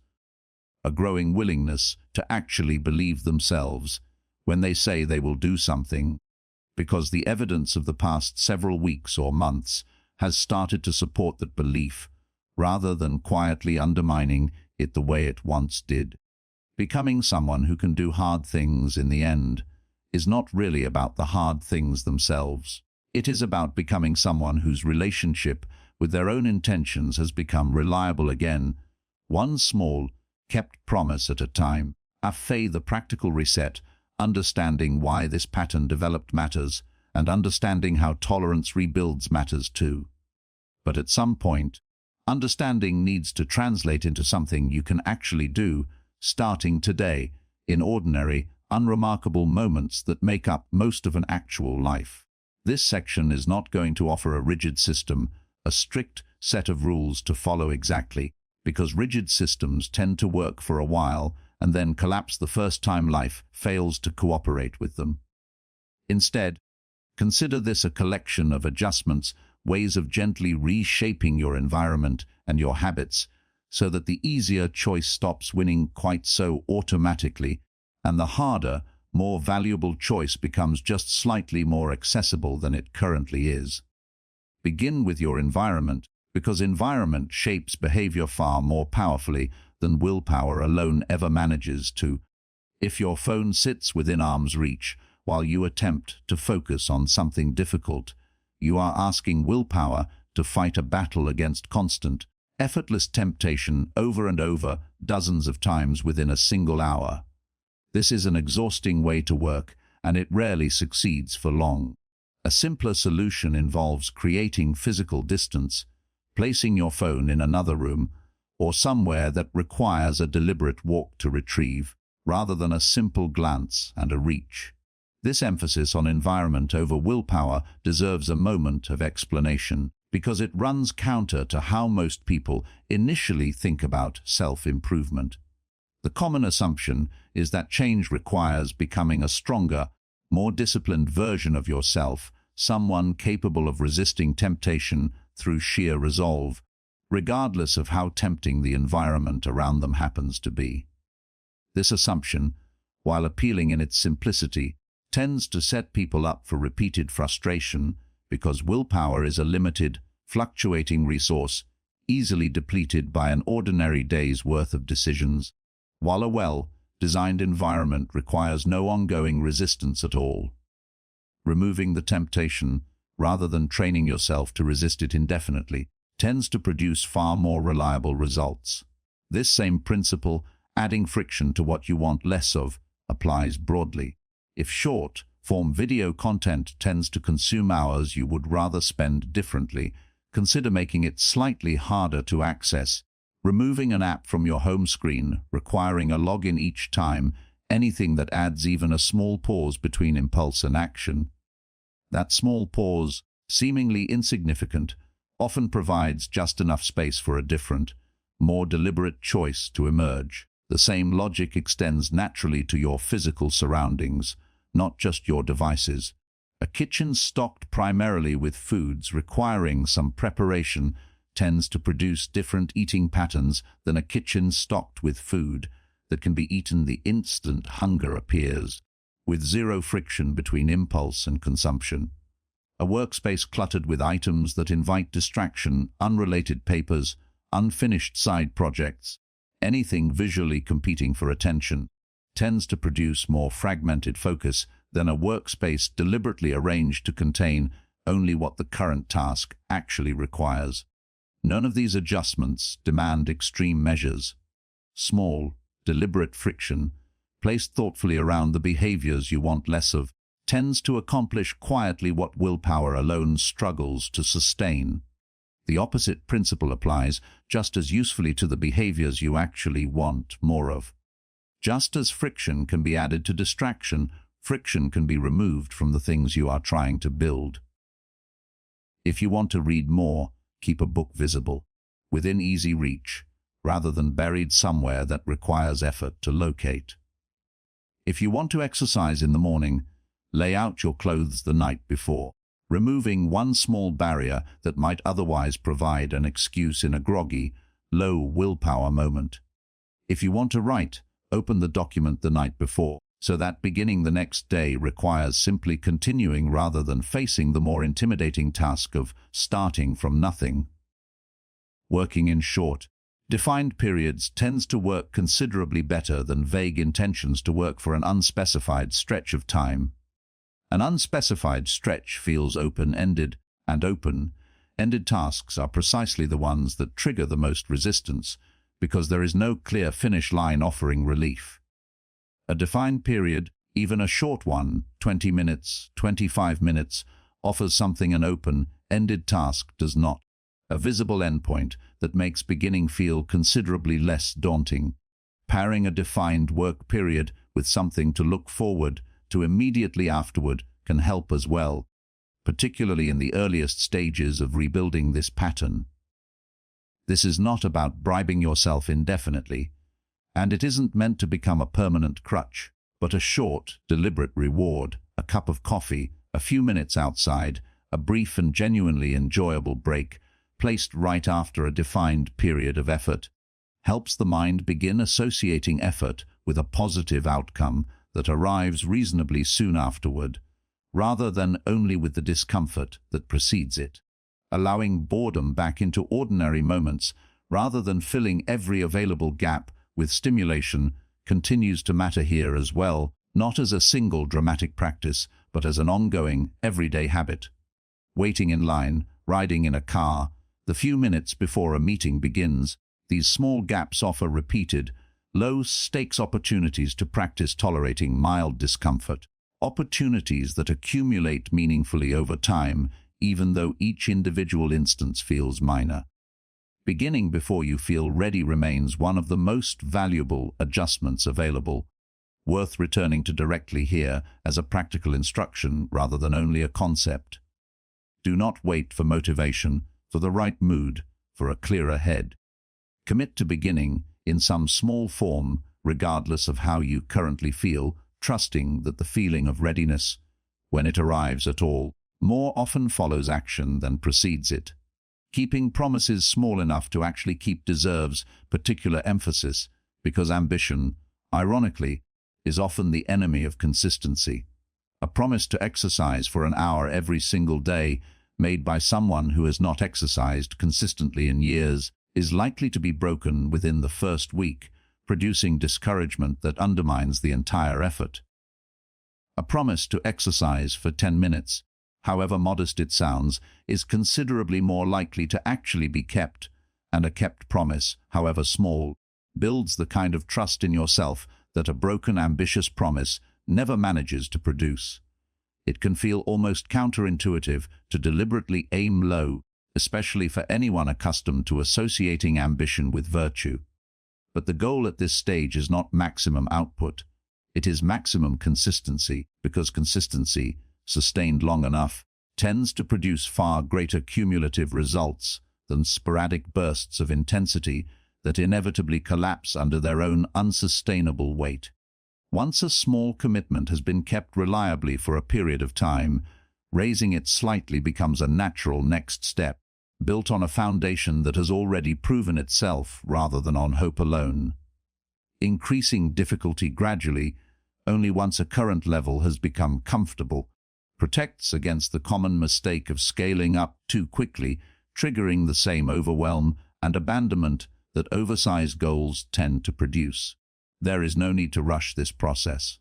a growing willingness to actually believe themselves when they say they will do something, because the evidence of the past several weeks or months has started to support that belief, rather than quietly undermining it the way it once did. Becoming someone who can do hard things in the end is not really about the hard things themselves. It is about becoming someone whose relationship with their own intentions has become reliable again, one small, kept promise at a time. The practical reset, understanding why this pattern developed matters, and understanding how tolerance rebuilds matters too. But at some point, understanding needs to translate into something you can actually do, starting today, in ordinary, unremarkable moments that make up most of an actual life. This section is not going to offer a rigid system, a strict set of rules to follow exactly, because rigid systems tend to work for a while and then collapse the first time life fails to cooperate with them. Instead, consider this a collection of adjustments, ways of gently reshaping your environment and your habits so that the easier choice stops winning quite so automatically and the harder, more valuable choice becomes just slightly more accessible than it currently is. Begin with your environment, because environment shapes behavior far more powerfully than willpower alone ever manages to. If your phone sits within arm's reach while you attempt to focus on something difficult, you are asking willpower to fight a battle against constant, effortless temptation over and over, dozens of times within a single hour. This is an exhausting way to work, and it rarely succeeds for long. A simpler solution involves creating physical distance, placing your phone in another room, or somewhere that requires a deliberate walk to retrieve, rather than a simple glance and a reach. This emphasis on environment over willpower deserves a moment of explanation, because it runs counter to how most people initially think about self-improvement. The common assumption is that change requires becoming a stronger, more disciplined version of yourself, someone capable of resisting temptation through sheer resolve, regardless of how tempting the environment around them happens to be. This assumption, while appealing in its simplicity, tends to set people up for repeated frustration because willpower is a limited, fluctuating resource, easily depleted by an ordinary day's worth of decisions, while a well-designed environment requires no ongoing resistance at all. Removing the temptation, rather than training yourself to resist it indefinitely, tends to produce far more reliable results. This same principle, adding friction to what you want less of, applies broadly. If short-form video content tends to consume hours you would rather spend differently, consider making it slightly harder to access. Removing an app from your home screen, requiring a login each time, anything that adds even a small pause between impulse and action. That small pause, seemingly insignificant, often provides just enough space for a different, more deliberate choice to emerge. The same logic extends naturally to your physical surroundings, not just your devices. A kitchen stocked primarily with foods requiring some preparation tends to produce different eating patterns than a kitchen stocked with food that can be eaten the instant hunger appears, with zero friction between impulse and consumption. A workspace cluttered with items that invite distraction, unrelated papers, unfinished side projects, anything visually competing for attention, tends to produce more fragmented focus than a workspace deliberately arranged to contain only what the current task actually requires. None of these adjustments demand extreme measures. Small, deliberate friction placed thoughtfully around the behaviors you want less of, tends to accomplish quietly what willpower alone struggles to sustain. The opposite principle applies just as usefully to the behaviors you actually want more of. Just as friction can be added to distraction, friction can be removed from the things you are trying to build. If you want to read more, keep a book visible, within easy reach, rather than buried somewhere that requires effort to locate. If you want to exercise in the morning, lay out your clothes the night before, removing one small barrier that might otherwise provide an excuse in a groggy, low willpower moment. If you want to write, open the document the night before, so that beginning the next day requires simply continuing rather than facing the more intimidating task of starting from nothing. Working in short, defined periods tends to work considerably better than vague intentions to work for an unspecified stretch of time. An unspecified stretch feels open-ended, and open-ended tasks are precisely the ones that trigger the most resistance, because there is no clear finish line offering relief. A defined period, even a short one, 20 minutes, 25 minutes, offers something an open-ended task does not. A visible endpoint that makes beginning feel considerably less daunting. Pairing a defined work period with something to look forward to immediately afterward can help as well, particularly in the earliest stages of rebuilding this pattern. This is not about bribing yourself indefinitely, and it isn't meant to become a permanent crutch, but a short, deliberate reward, a cup of coffee, a few minutes outside, a brief and genuinely enjoyable break, placed right after a defined period of effort, helps the mind begin associating effort with a positive outcome that arrives reasonably soon afterward, rather than only with the discomfort that precedes it. Allowing boredom back into ordinary moments, rather than filling every available gap with stimulation, continues to matter here as well, not as a single dramatic practice, but as an ongoing, everyday habit. Waiting in line, riding in a car, the few minutes before a meeting begins, these small gaps offer repeated, low-stakes opportunities to practice tolerating mild discomfort, opportunities that accumulate meaningfully over time, even though each individual instance feels minor. Beginning before you feel ready remains one of the most valuable adjustments available, worth returning to directly here as a practical instruction rather than only a concept. Do not wait for motivation, for the right mood, for a clearer head. Commit to beginning in some small form, regardless of how you currently feel, trusting that the feeling of readiness, when it arrives at all, more often follows action than precedes it. Keeping promises small enough to actually keep deserves particular emphasis, because ambition, ironically, is often the enemy of consistency. A promise to exercise for an hour every single day, made by someone who has not exercised consistently in years, is likely to be broken within the first week, producing discouragement that undermines the entire effort. A promise to exercise for 10 minutes, however modest it sounds, is considerably more likely to actually be kept, and a kept promise, however small, builds the kind of trust in yourself that a broken, ambitious promise never manages to produce. It can feel almost counterintuitive to deliberately aim low, especially for anyone accustomed to associating ambition with virtue. But the goal at this stage is not maximum output. It is maximum consistency, because consistency, sustained long enough, tends to produce far greater cumulative results than sporadic bursts of intensity that inevitably collapse under their own unsustainable weight. Once a small commitment has been kept reliably for a period of time, raising it slightly becomes a natural next step, built on a foundation that has already proven itself rather than on hope alone. Increasing difficulty gradually, only once a current level has become comfortable, protects against the common mistake of scaling up too quickly, triggering the same overwhelm and abandonment that oversized goals tend to produce. There is no need to rush this process.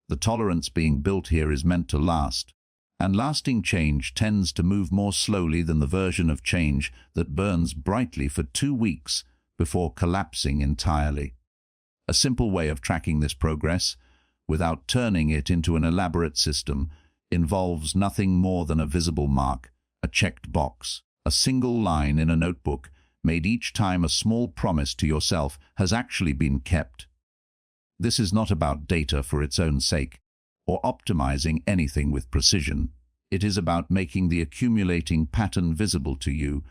The tolerance being built here is meant to last, and lasting change tends to move more slowly than the version of change that burns brightly for 2 weeks before collapsing entirely. A simple way of tracking this progress, without turning it into an elaborate system, involves nothing more than a visible mark, a checked box, a single line in a notebook, made each time a small promise to yourself has actually been kept. This is not about data for its own sake, or optimizing anything with precision. It is about making the accumulating pattern visible to you,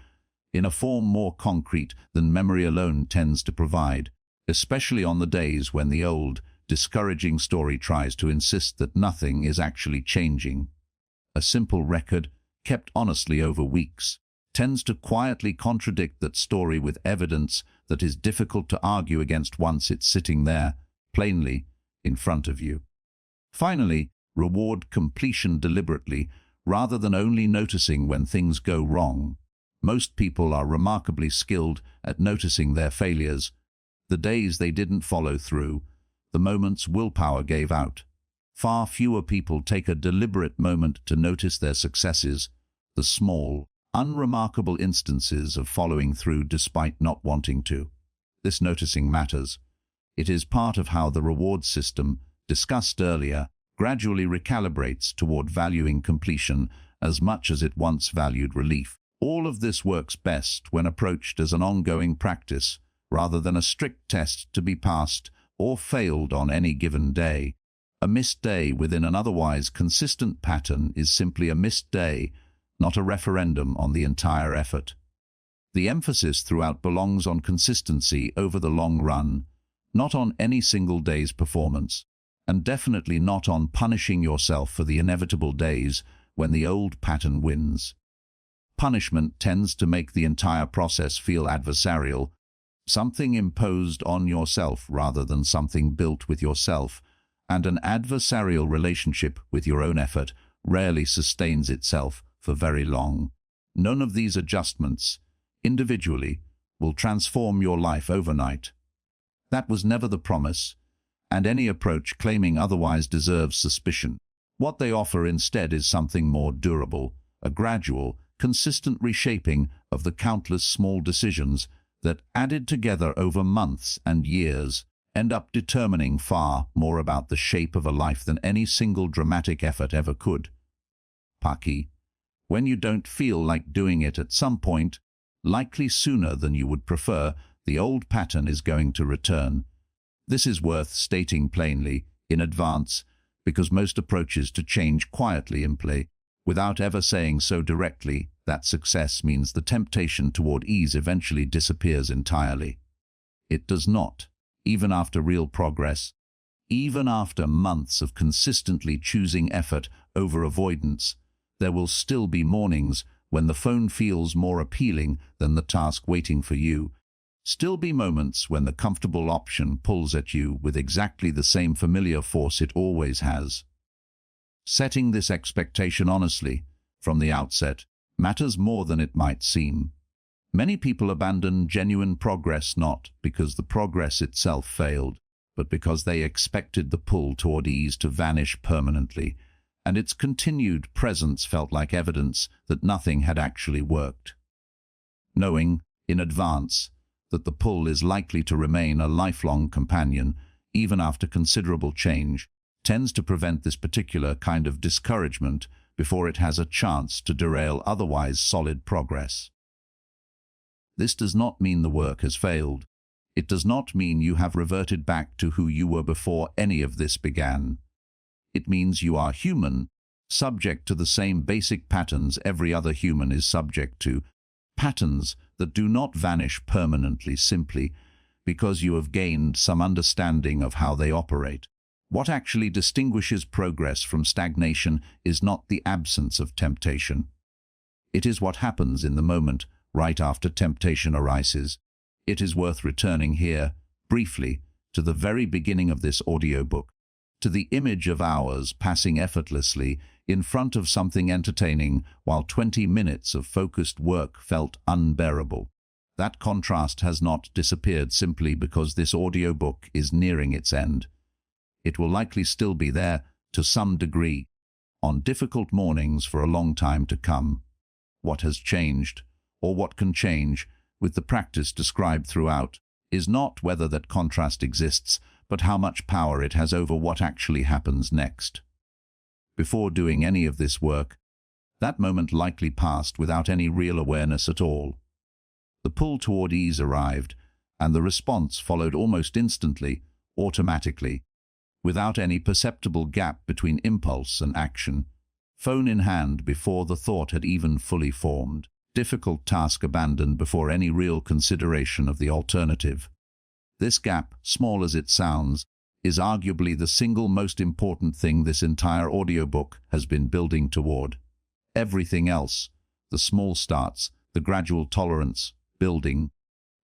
in a form more concrete than memory alone tends to provide, especially on the days when the old, discouraging story tries to insist that nothing is actually changing. A simple record, kept honestly over weeks, tends to quietly contradict that story with evidence that is difficult to argue against once it's sitting there, plainly, in front of you. Finally, reward completion deliberately, rather than only noticing when things go wrong. Most people are remarkably skilled at noticing their failures, the days they didn't follow through, the moments willpower gave out. Far fewer people take a deliberate moment to notice their successes, the small, unremarkable instances of following through despite not wanting to. This noticing matters. It is part of how the reward system, discussed earlier, gradually recalibrates toward valuing completion as much as it once valued relief. All of this works best when approached as an ongoing practice, rather than a strict test to be passed or failed on any given day. A missed day within an otherwise consistent pattern is simply a missed day, not a referendum on the entire effort. The emphasis throughout belongs on consistency over the long run, not on any single day's performance, and definitely not on punishing yourself for the inevitable days when the old pattern wins. Punishment tends to make the entire process feel adversarial, something imposed on yourself rather than something built with yourself, and an adversarial relationship with your own effort rarely sustains itself for very long. None of these adjustments, individually, will transform your life overnight. That was never the promise, and any approach claiming otherwise deserves suspicion. What they offer instead is something more durable, a gradual, consistent reshaping of the countless small decisions that, added together over months and years, end up determining far more about the shape of a life than any single dramatic effort ever could. Paki, when you don't feel like doing it at some point, likely sooner than you would prefer, the old pattern is going to return. This is worth stating plainly, in advance, because most approaches to change quietly imply, without ever saying so directly, that success means the temptation toward ease eventually disappears entirely. It does not, even after real progress, even after months of consistently choosing effort over avoidance. There will still be mornings when the phone feels more appealing than the task waiting for you. Still be moments when the comfortable option pulls at you with exactly the same familiar force it always has. Setting this expectation honestly, from the outset, matters more than it might seem. Many people abandon genuine progress not because the progress itself failed, but because they expected the pull toward ease to vanish permanently, and its continued presence felt like evidence that nothing had actually worked. Knowing, in advance, that the pull is likely to remain a lifelong companion, even after considerable change, tends to prevent this particular kind of discouragement before it has a chance to derail otherwise solid progress. This does not mean the work has failed. It does not mean you have reverted back to who you were before any of this began. It means you are human, subject to the same basic patterns every other human is subject to, patterns that do not vanish permanently simply because you have gained some understanding of how they operate. What actually distinguishes progress from stagnation is not the absence of temptation. It is what happens in the moment, right after temptation arises. It is worth returning here, briefly, to the very beginning of this audiobook, to the image of hours passing effortlessly in front of something entertaining while 20 minutes of focused work felt unbearable. That contrast has not disappeared simply because this audiobook is nearing its end. It will likely still be there, to some degree, on difficult mornings for a long time to come. What has changed, or what can change, with the practice described throughout, is not whether that contrast exists, but how much power it has over what actually happens next. Before doing any of this work, that moment likely passed without any real awareness at all. The pull toward ease arrived, and the response followed almost instantly, automatically, without any perceptible gap between impulse and action, phone in hand before the thought had even fully formed. Difficult task abandoned before any real consideration of the alternative. This gap, small as it sounds, is arguably the single most important thing this entire audiobook has been building toward. Everything else, the small starts, the gradual tolerance, building,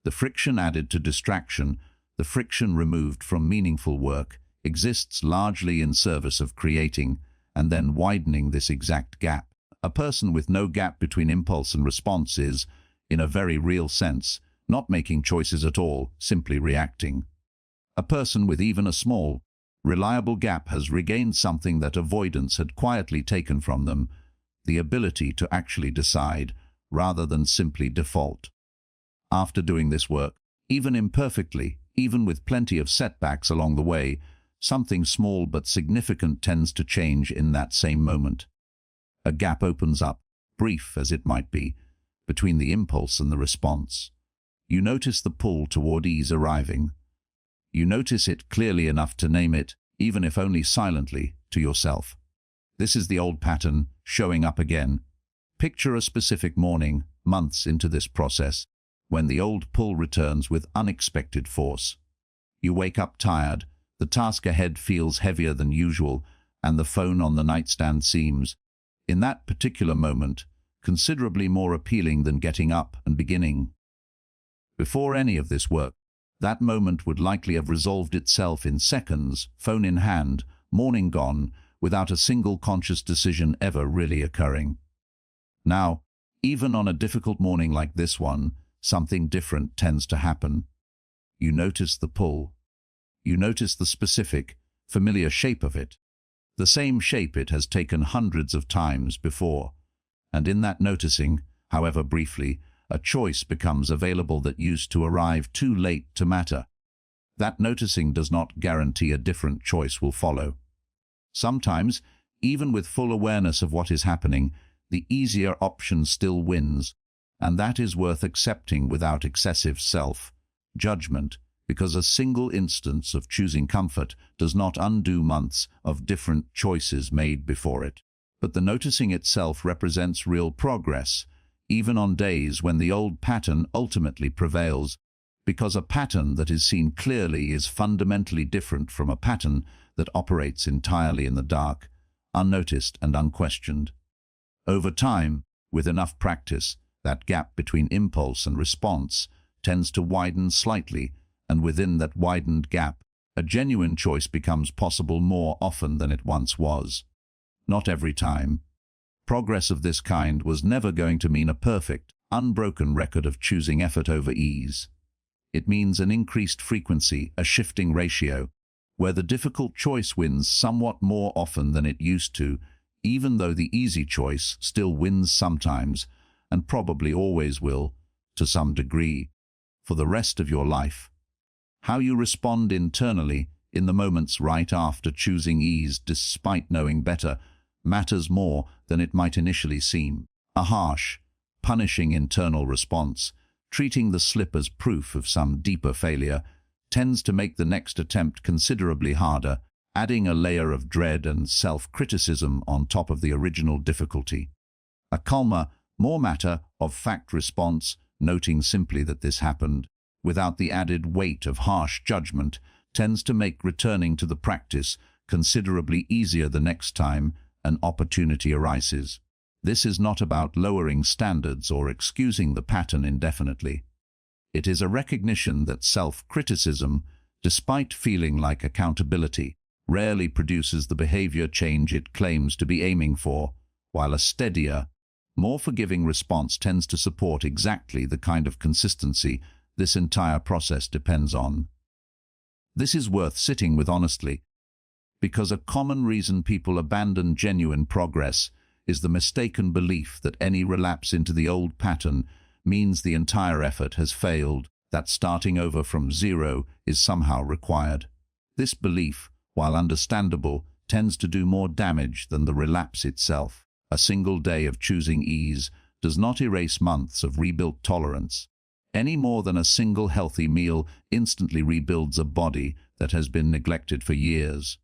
the friction added to distraction, the friction removed from meaningful work, exists largely in service of creating and then widening this exact gap. A person with no gap between impulse and response is, in a very real sense, not making choices at all, simply reacting. A person with even a small, reliable gap has regained something that avoidance had quietly taken from them, the ability to actually decide, rather than simply default. After doing this work, even imperfectly, even with plenty of setbacks along the way, something small but significant tends to change in that same moment. A gap opens up, brief as it might be, between the impulse and the response. You notice the pull toward ease arriving. You notice it clearly enough to name it, even if only silently, to yourself. This is the old pattern, showing up again. Picture a specific morning, months into this process, when the old pull returns with unexpected force. You wake up tired, the task ahead feels heavier than usual, and the phone on the nightstand seems, in that particular moment, considerably more appealing than getting up and beginning. Before any of this work, that moment would likely have resolved itself in seconds, phone in hand, morning gone, without a single conscious decision ever really occurring. Now, even on a difficult morning like this one, something different tends to happen. You notice the pull. You notice the specific, familiar shape of it. The same shape it has taken hundreds of times before, and in that noticing, however briefly, a choice becomes available that used to arrive too late to matter. That noticing does not guarantee a different choice will follow. Sometimes, even with full awareness of what is happening, the easier option still wins, and that is worth accepting without excessive self-judgment, because a single instance of choosing comfort does not undo months of different choices made before it. But the noticing itself represents real progress, even on days when the old pattern ultimately prevails, because a pattern that is seen clearly is fundamentally different from a pattern that operates entirely in the dark, unnoticed and unquestioned. Over time, with enough practice, that gap between impulse and response tends to widen slightly, and within that widened gap, a genuine choice becomes possible more often than it once was. Not every time. Progress of this kind was never going to mean a perfect, unbroken record of choosing effort over ease. It means an increased frequency, a shifting ratio, where the difficult choice wins somewhat more often than it used to, even though the easy choice still wins sometimes, and probably always will, to some degree, for the rest of your life. How you respond internally, in the moments right after choosing ease despite knowing better, matters more than it might initially seem. A harsh, punishing internal response, treating the slip as proof of some deeper failure, tends to make the next attempt considerably harder, adding a layer of dread and self-criticism on top of the original difficulty. A calmer, more matter-of-fact response, noting simply that this happened, without the added weight of harsh judgment, tends to make returning to the practice considerably easier the next time an opportunity arises. This is not about lowering standards or excusing the pattern indefinitely. It is a recognition that self-criticism, despite feeling like accountability, rarely produces the behavior change it claims to be aiming for, while a steadier, more forgiving response tends to support exactly the kind of consistency this entire process depends on. This is worth sitting with honestly, because a common reason people abandon genuine progress is the mistaken belief that any relapse into the old pattern means the entire effort has failed. that starting over from zero is somehow required. This belief, while understandable, tends to do more damage than the relapse itself. A single day of choosing ease does not erase months of rebuilt tolerance, any more than a single healthy meal instantly rebuilds a body that has been neglected for years.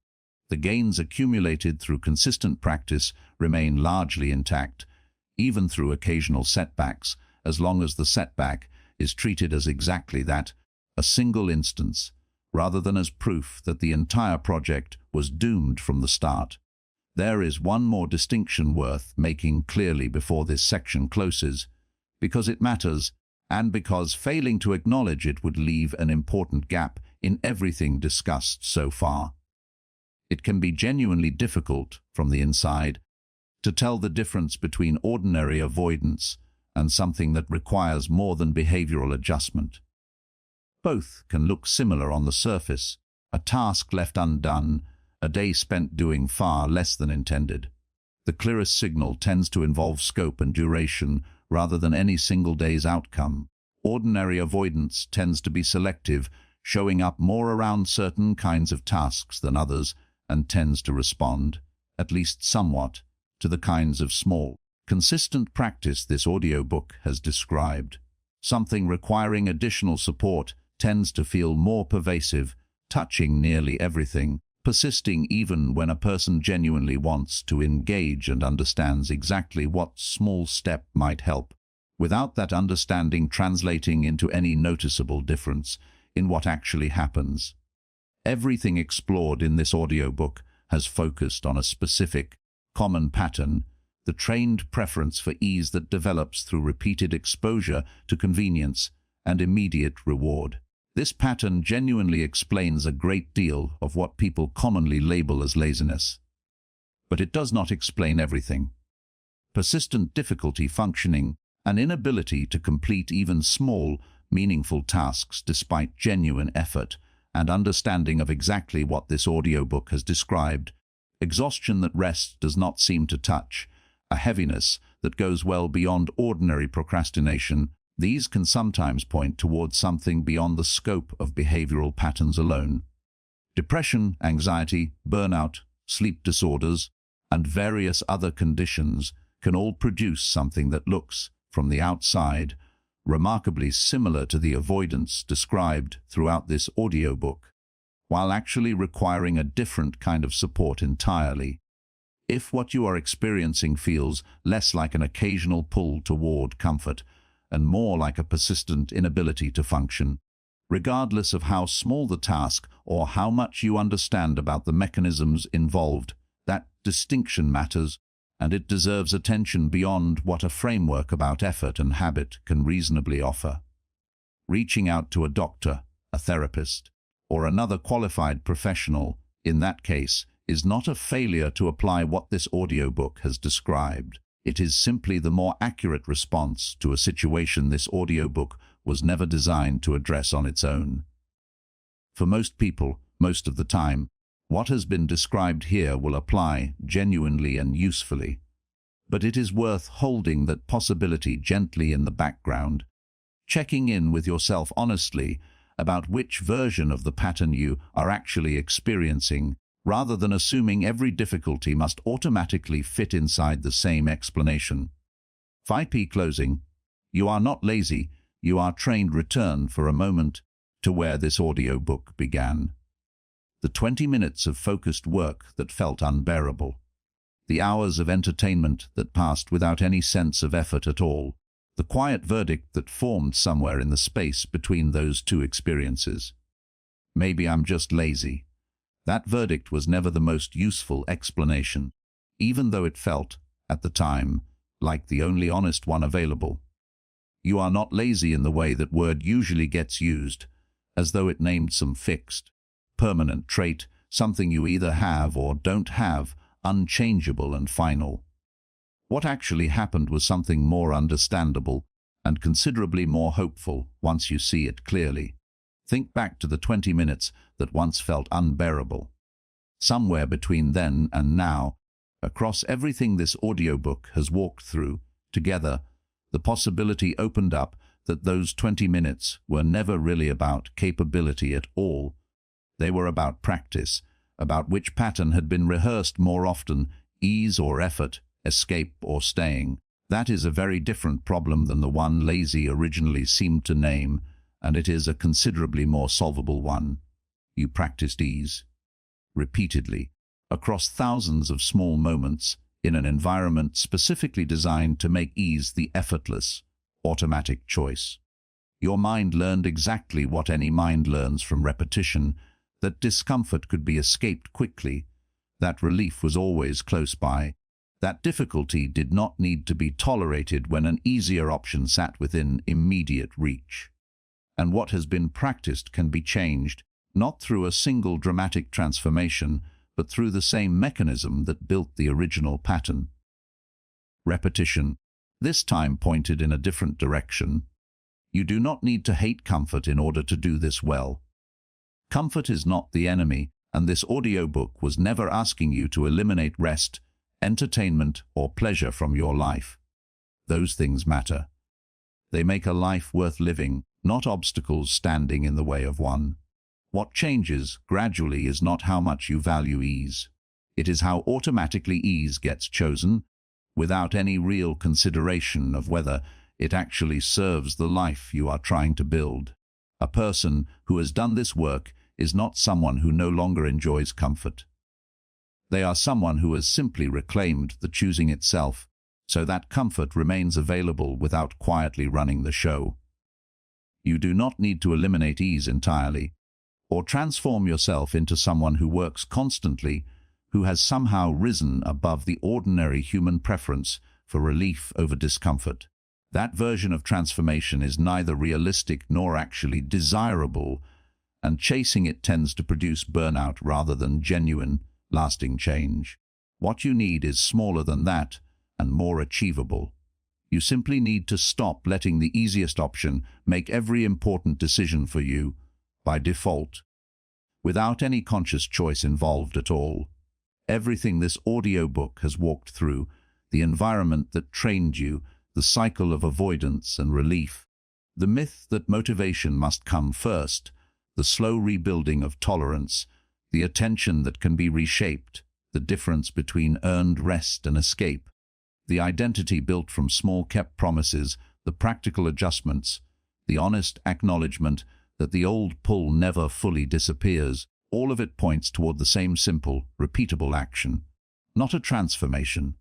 The gains accumulated through consistent practice remain largely intact, even through occasional setbacks, as long as the setback is treated as exactly that, a single instance, rather than as proof that the entire project was doomed from the start. There is one more distinction worth making clearly before this section closes, because it matters, and because failing to acknowledge it would leave an important gap in everything discussed so far. It can be genuinely difficult, from the inside, to tell the difference between ordinary avoidance and something that requires more than behavioral adjustment. Both can look similar on the surface: a task left undone, a day spent doing far less than intended. The clearest signal tends to involve scope and duration rather than any single day's outcome. Ordinary avoidance tends to be selective, showing up more around certain kinds of tasks than others, and tends to respond, at least somewhat, to the kinds of small, consistent practice this audiobook has described. Something requiring additional support tends to feel more pervasive, touching nearly everything, persisting even when a person genuinely wants to engage and understands exactly what small step might help, without that understanding translating into any noticeable difference in what actually happens. Everything explored in this audiobook has focused on a specific, common pattern: the trained preference for ease that develops through repeated exposure to convenience and immediate reward. This pattern genuinely explains a great deal of what people commonly label as laziness. But it does not explain everything. Persistent difficulty functioning, an inability to complete even small, meaningful tasks despite genuine effort, and understanding of exactly what this audiobook has described, exhaustion that rest does not seem to touch, a heaviness that goes well beyond ordinary procrastination. These can sometimes point towards something beyond the scope of behavioral patterns alone. Depression, anxiety, burnout, sleep disorders, and various other conditions can all produce something that looks, from the outside, remarkably similar to the avoidance described throughout this audiobook, while actually requiring a different kind of support entirely. If what you are experiencing feels less like an occasional pull toward comfort and more like a persistent inability to function, regardless of how small the task or how much you understand about the mechanisms involved, that distinction matters, and it deserves attention beyond what a framework about effort and habit can reasonably offer. Reaching out to a doctor, a therapist, or another qualified professional, in that case, is not a failure to apply what this audiobook has described. It is simply the more accurate response to a situation this audiobook was never designed to address on its own. For most people, most of the time, what has been described here will apply genuinely and usefully. But it is worth holding that possibility gently in the background, checking in with yourself honestly about which version of the pattern you are actually experiencing, rather than assuming every difficulty must automatically fit inside the same explanation. 5p closing. You are not lazy, you are trained. Return for a moment to where this audiobook began. The 20 minutes of focused work that felt unbearable. The hours of entertainment that passed without any sense of effort at all. The quiet verdict that formed somewhere in the space between those two experiences. Maybe I'm just lazy. That verdict was never the most useful explanation, even though it felt, at the time, like the only honest one available. You are not lazy in the way that word usually gets used, as though it named some fixed, permanent trait, something you either have or don't have, unchangeable and final. What actually happened was something more understandable and considerably more hopeful once you see it clearly. Think back to the 20 minutes that once felt unbearable. Somewhere between then and now, across everything this audiobook has walked through, together, the possibility opened up that those 20 minutes were never really about capability at all. They were about practice, about which pattern had been rehearsed more often, ease or effort, escape or staying. That is a very different problem than the one lazy originally seemed to name, and it is a considerably more solvable one. You practiced ease, repeatedly, across thousands of small moments, in an environment specifically designed to make ease the effortless, automatic choice. Your mind learned exactly what any mind learns from repetition, that discomfort could be escaped quickly, that relief was always close by, that difficulty did not need to be tolerated when an easier option sat within immediate reach. And what has been practiced can be changed, not through a single dramatic transformation, but through the same mechanism that built the original pattern. Repetition, this time pointed in a different direction. You do not need to hate comfort in order to do this well. Comfort is not the enemy, and this audiobook was never asking you to eliminate rest, entertainment, or pleasure from your life. Those things matter. They make a life worth living, not obstacles standing in the way of one. What changes gradually is not how much you value ease. It is how automatically ease gets chosen, without any real consideration of whether it actually serves the life you are trying to build. A person who has done this work is not someone who no longer enjoys comfort. They are someone who has simply reclaimed the choosing itself, so that comfort remains available without quietly running the show. You do not need to eliminate ease entirely, or transform yourself into someone who works constantly, who has somehow risen above the ordinary human preference for relief over discomfort. That version of transformation is neither realistic nor actually desirable, and chasing it tends to produce burnout rather than genuine, lasting change. What you need is smaller than that and more achievable. You simply need to stop letting the easiest option make every important decision for you, by default, without any conscious choice involved at all. Everything this audiobook has walked through, the environment that trained you, the cycle of avoidance and relief, the myth that motivation must come first, the slow rebuilding of tolerance, the attention that can be reshaped, the difference between earned rest and escape, the identity built from small kept promises, the practical adjustments, the honest acknowledgement that the old pull never fully disappears, all of it points toward the same simple, repeatable action. Not a transformation,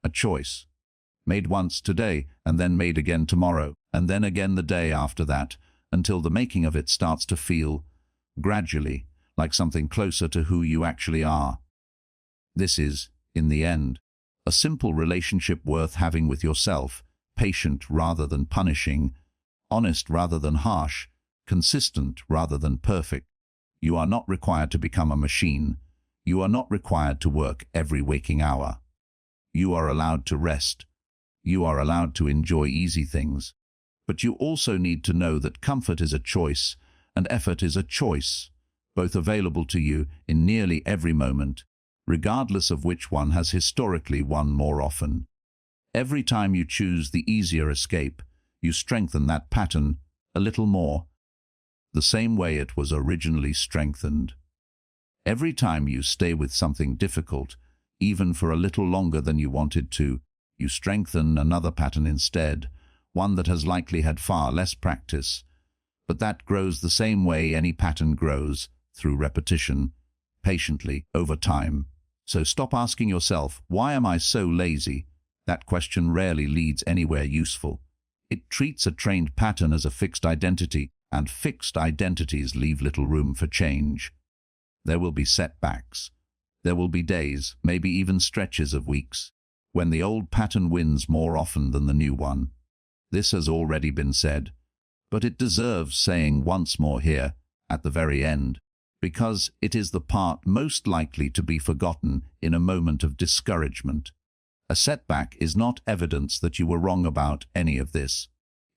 a choice. Made once today, and then made again tomorrow, and then again the day after that, until the making of it starts to feel, gradually, like something closer to who you actually are. This is, in the end, a simple relationship worth having with yourself, patient rather than punishing, honest rather than harsh, consistent rather than perfect. You are not required to become a machine. You are not required to work every waking hour. You are allowed to rest. You are allowed to enjoy easy things. But you also need to know that comfort is a choice and effort is a choice, both available to you in nearly every moment, regardless of which one has historically won more often. Every time you choose the easier escape, you strengthen that pattern a little more, the same way it was originally strengthened. Every time you stay with something difficult, even for a little longer than you wanted to, you strengthen another pattern instead, one that has likely had far less practice. But that grows the same way any pattern grows, through repetition, patiently, over time. So stop asking yourself, why am I so lazy? That question rarely leads anywhere useful. It treats a trained pattern as a fixed identity, and fixed identities leave little room for change. There will be setbacks. There will be days, maybe even stretches of weeks, when the old pattern wins more often than the new one. This has already been said, but it deserves saying once more here, at the very end, because it is the part most likely to be forgotten in a moment of discouragement. A setback is not evidence that you were wrong about any of this.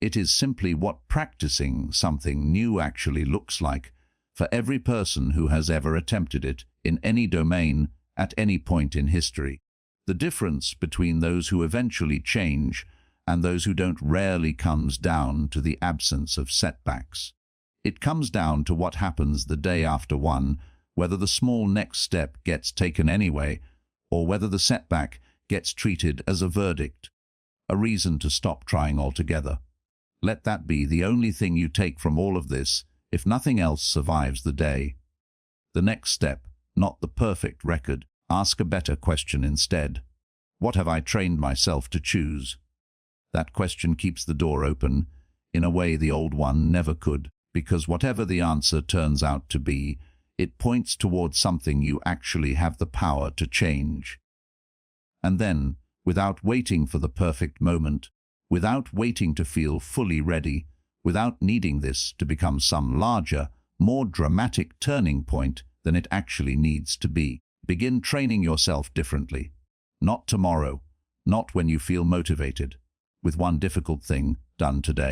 It is simply what practicing something new actually looks like for every person who has ever attempted it in any domain at any point in history. The difference between those who eventually change and those who don't rarely comes down to the absence of setbacks. It comes down to what happens the day after one, whether the small next step gets taken anyway, or whether the setback gets treated as a verdict, a reason to stop trying altogether. Let that be the only thing you take from all of this, if nothing else survives the day. The next step, not the perfect record. Ask a better question instead. What have I trained myself to choose? That question keeps the door open, in a way the old one never could, because whatever the answer turns out to be, it points towards something you actually have the power to change. And then, without waiting for the perfect moment, without waiting to feel fully ready, without needing this to become some larger, more dramatic turning point than it actually needs to be, begin training yourself differently. Not tomorrow, not when you feel motivated, with one difficult thing done today.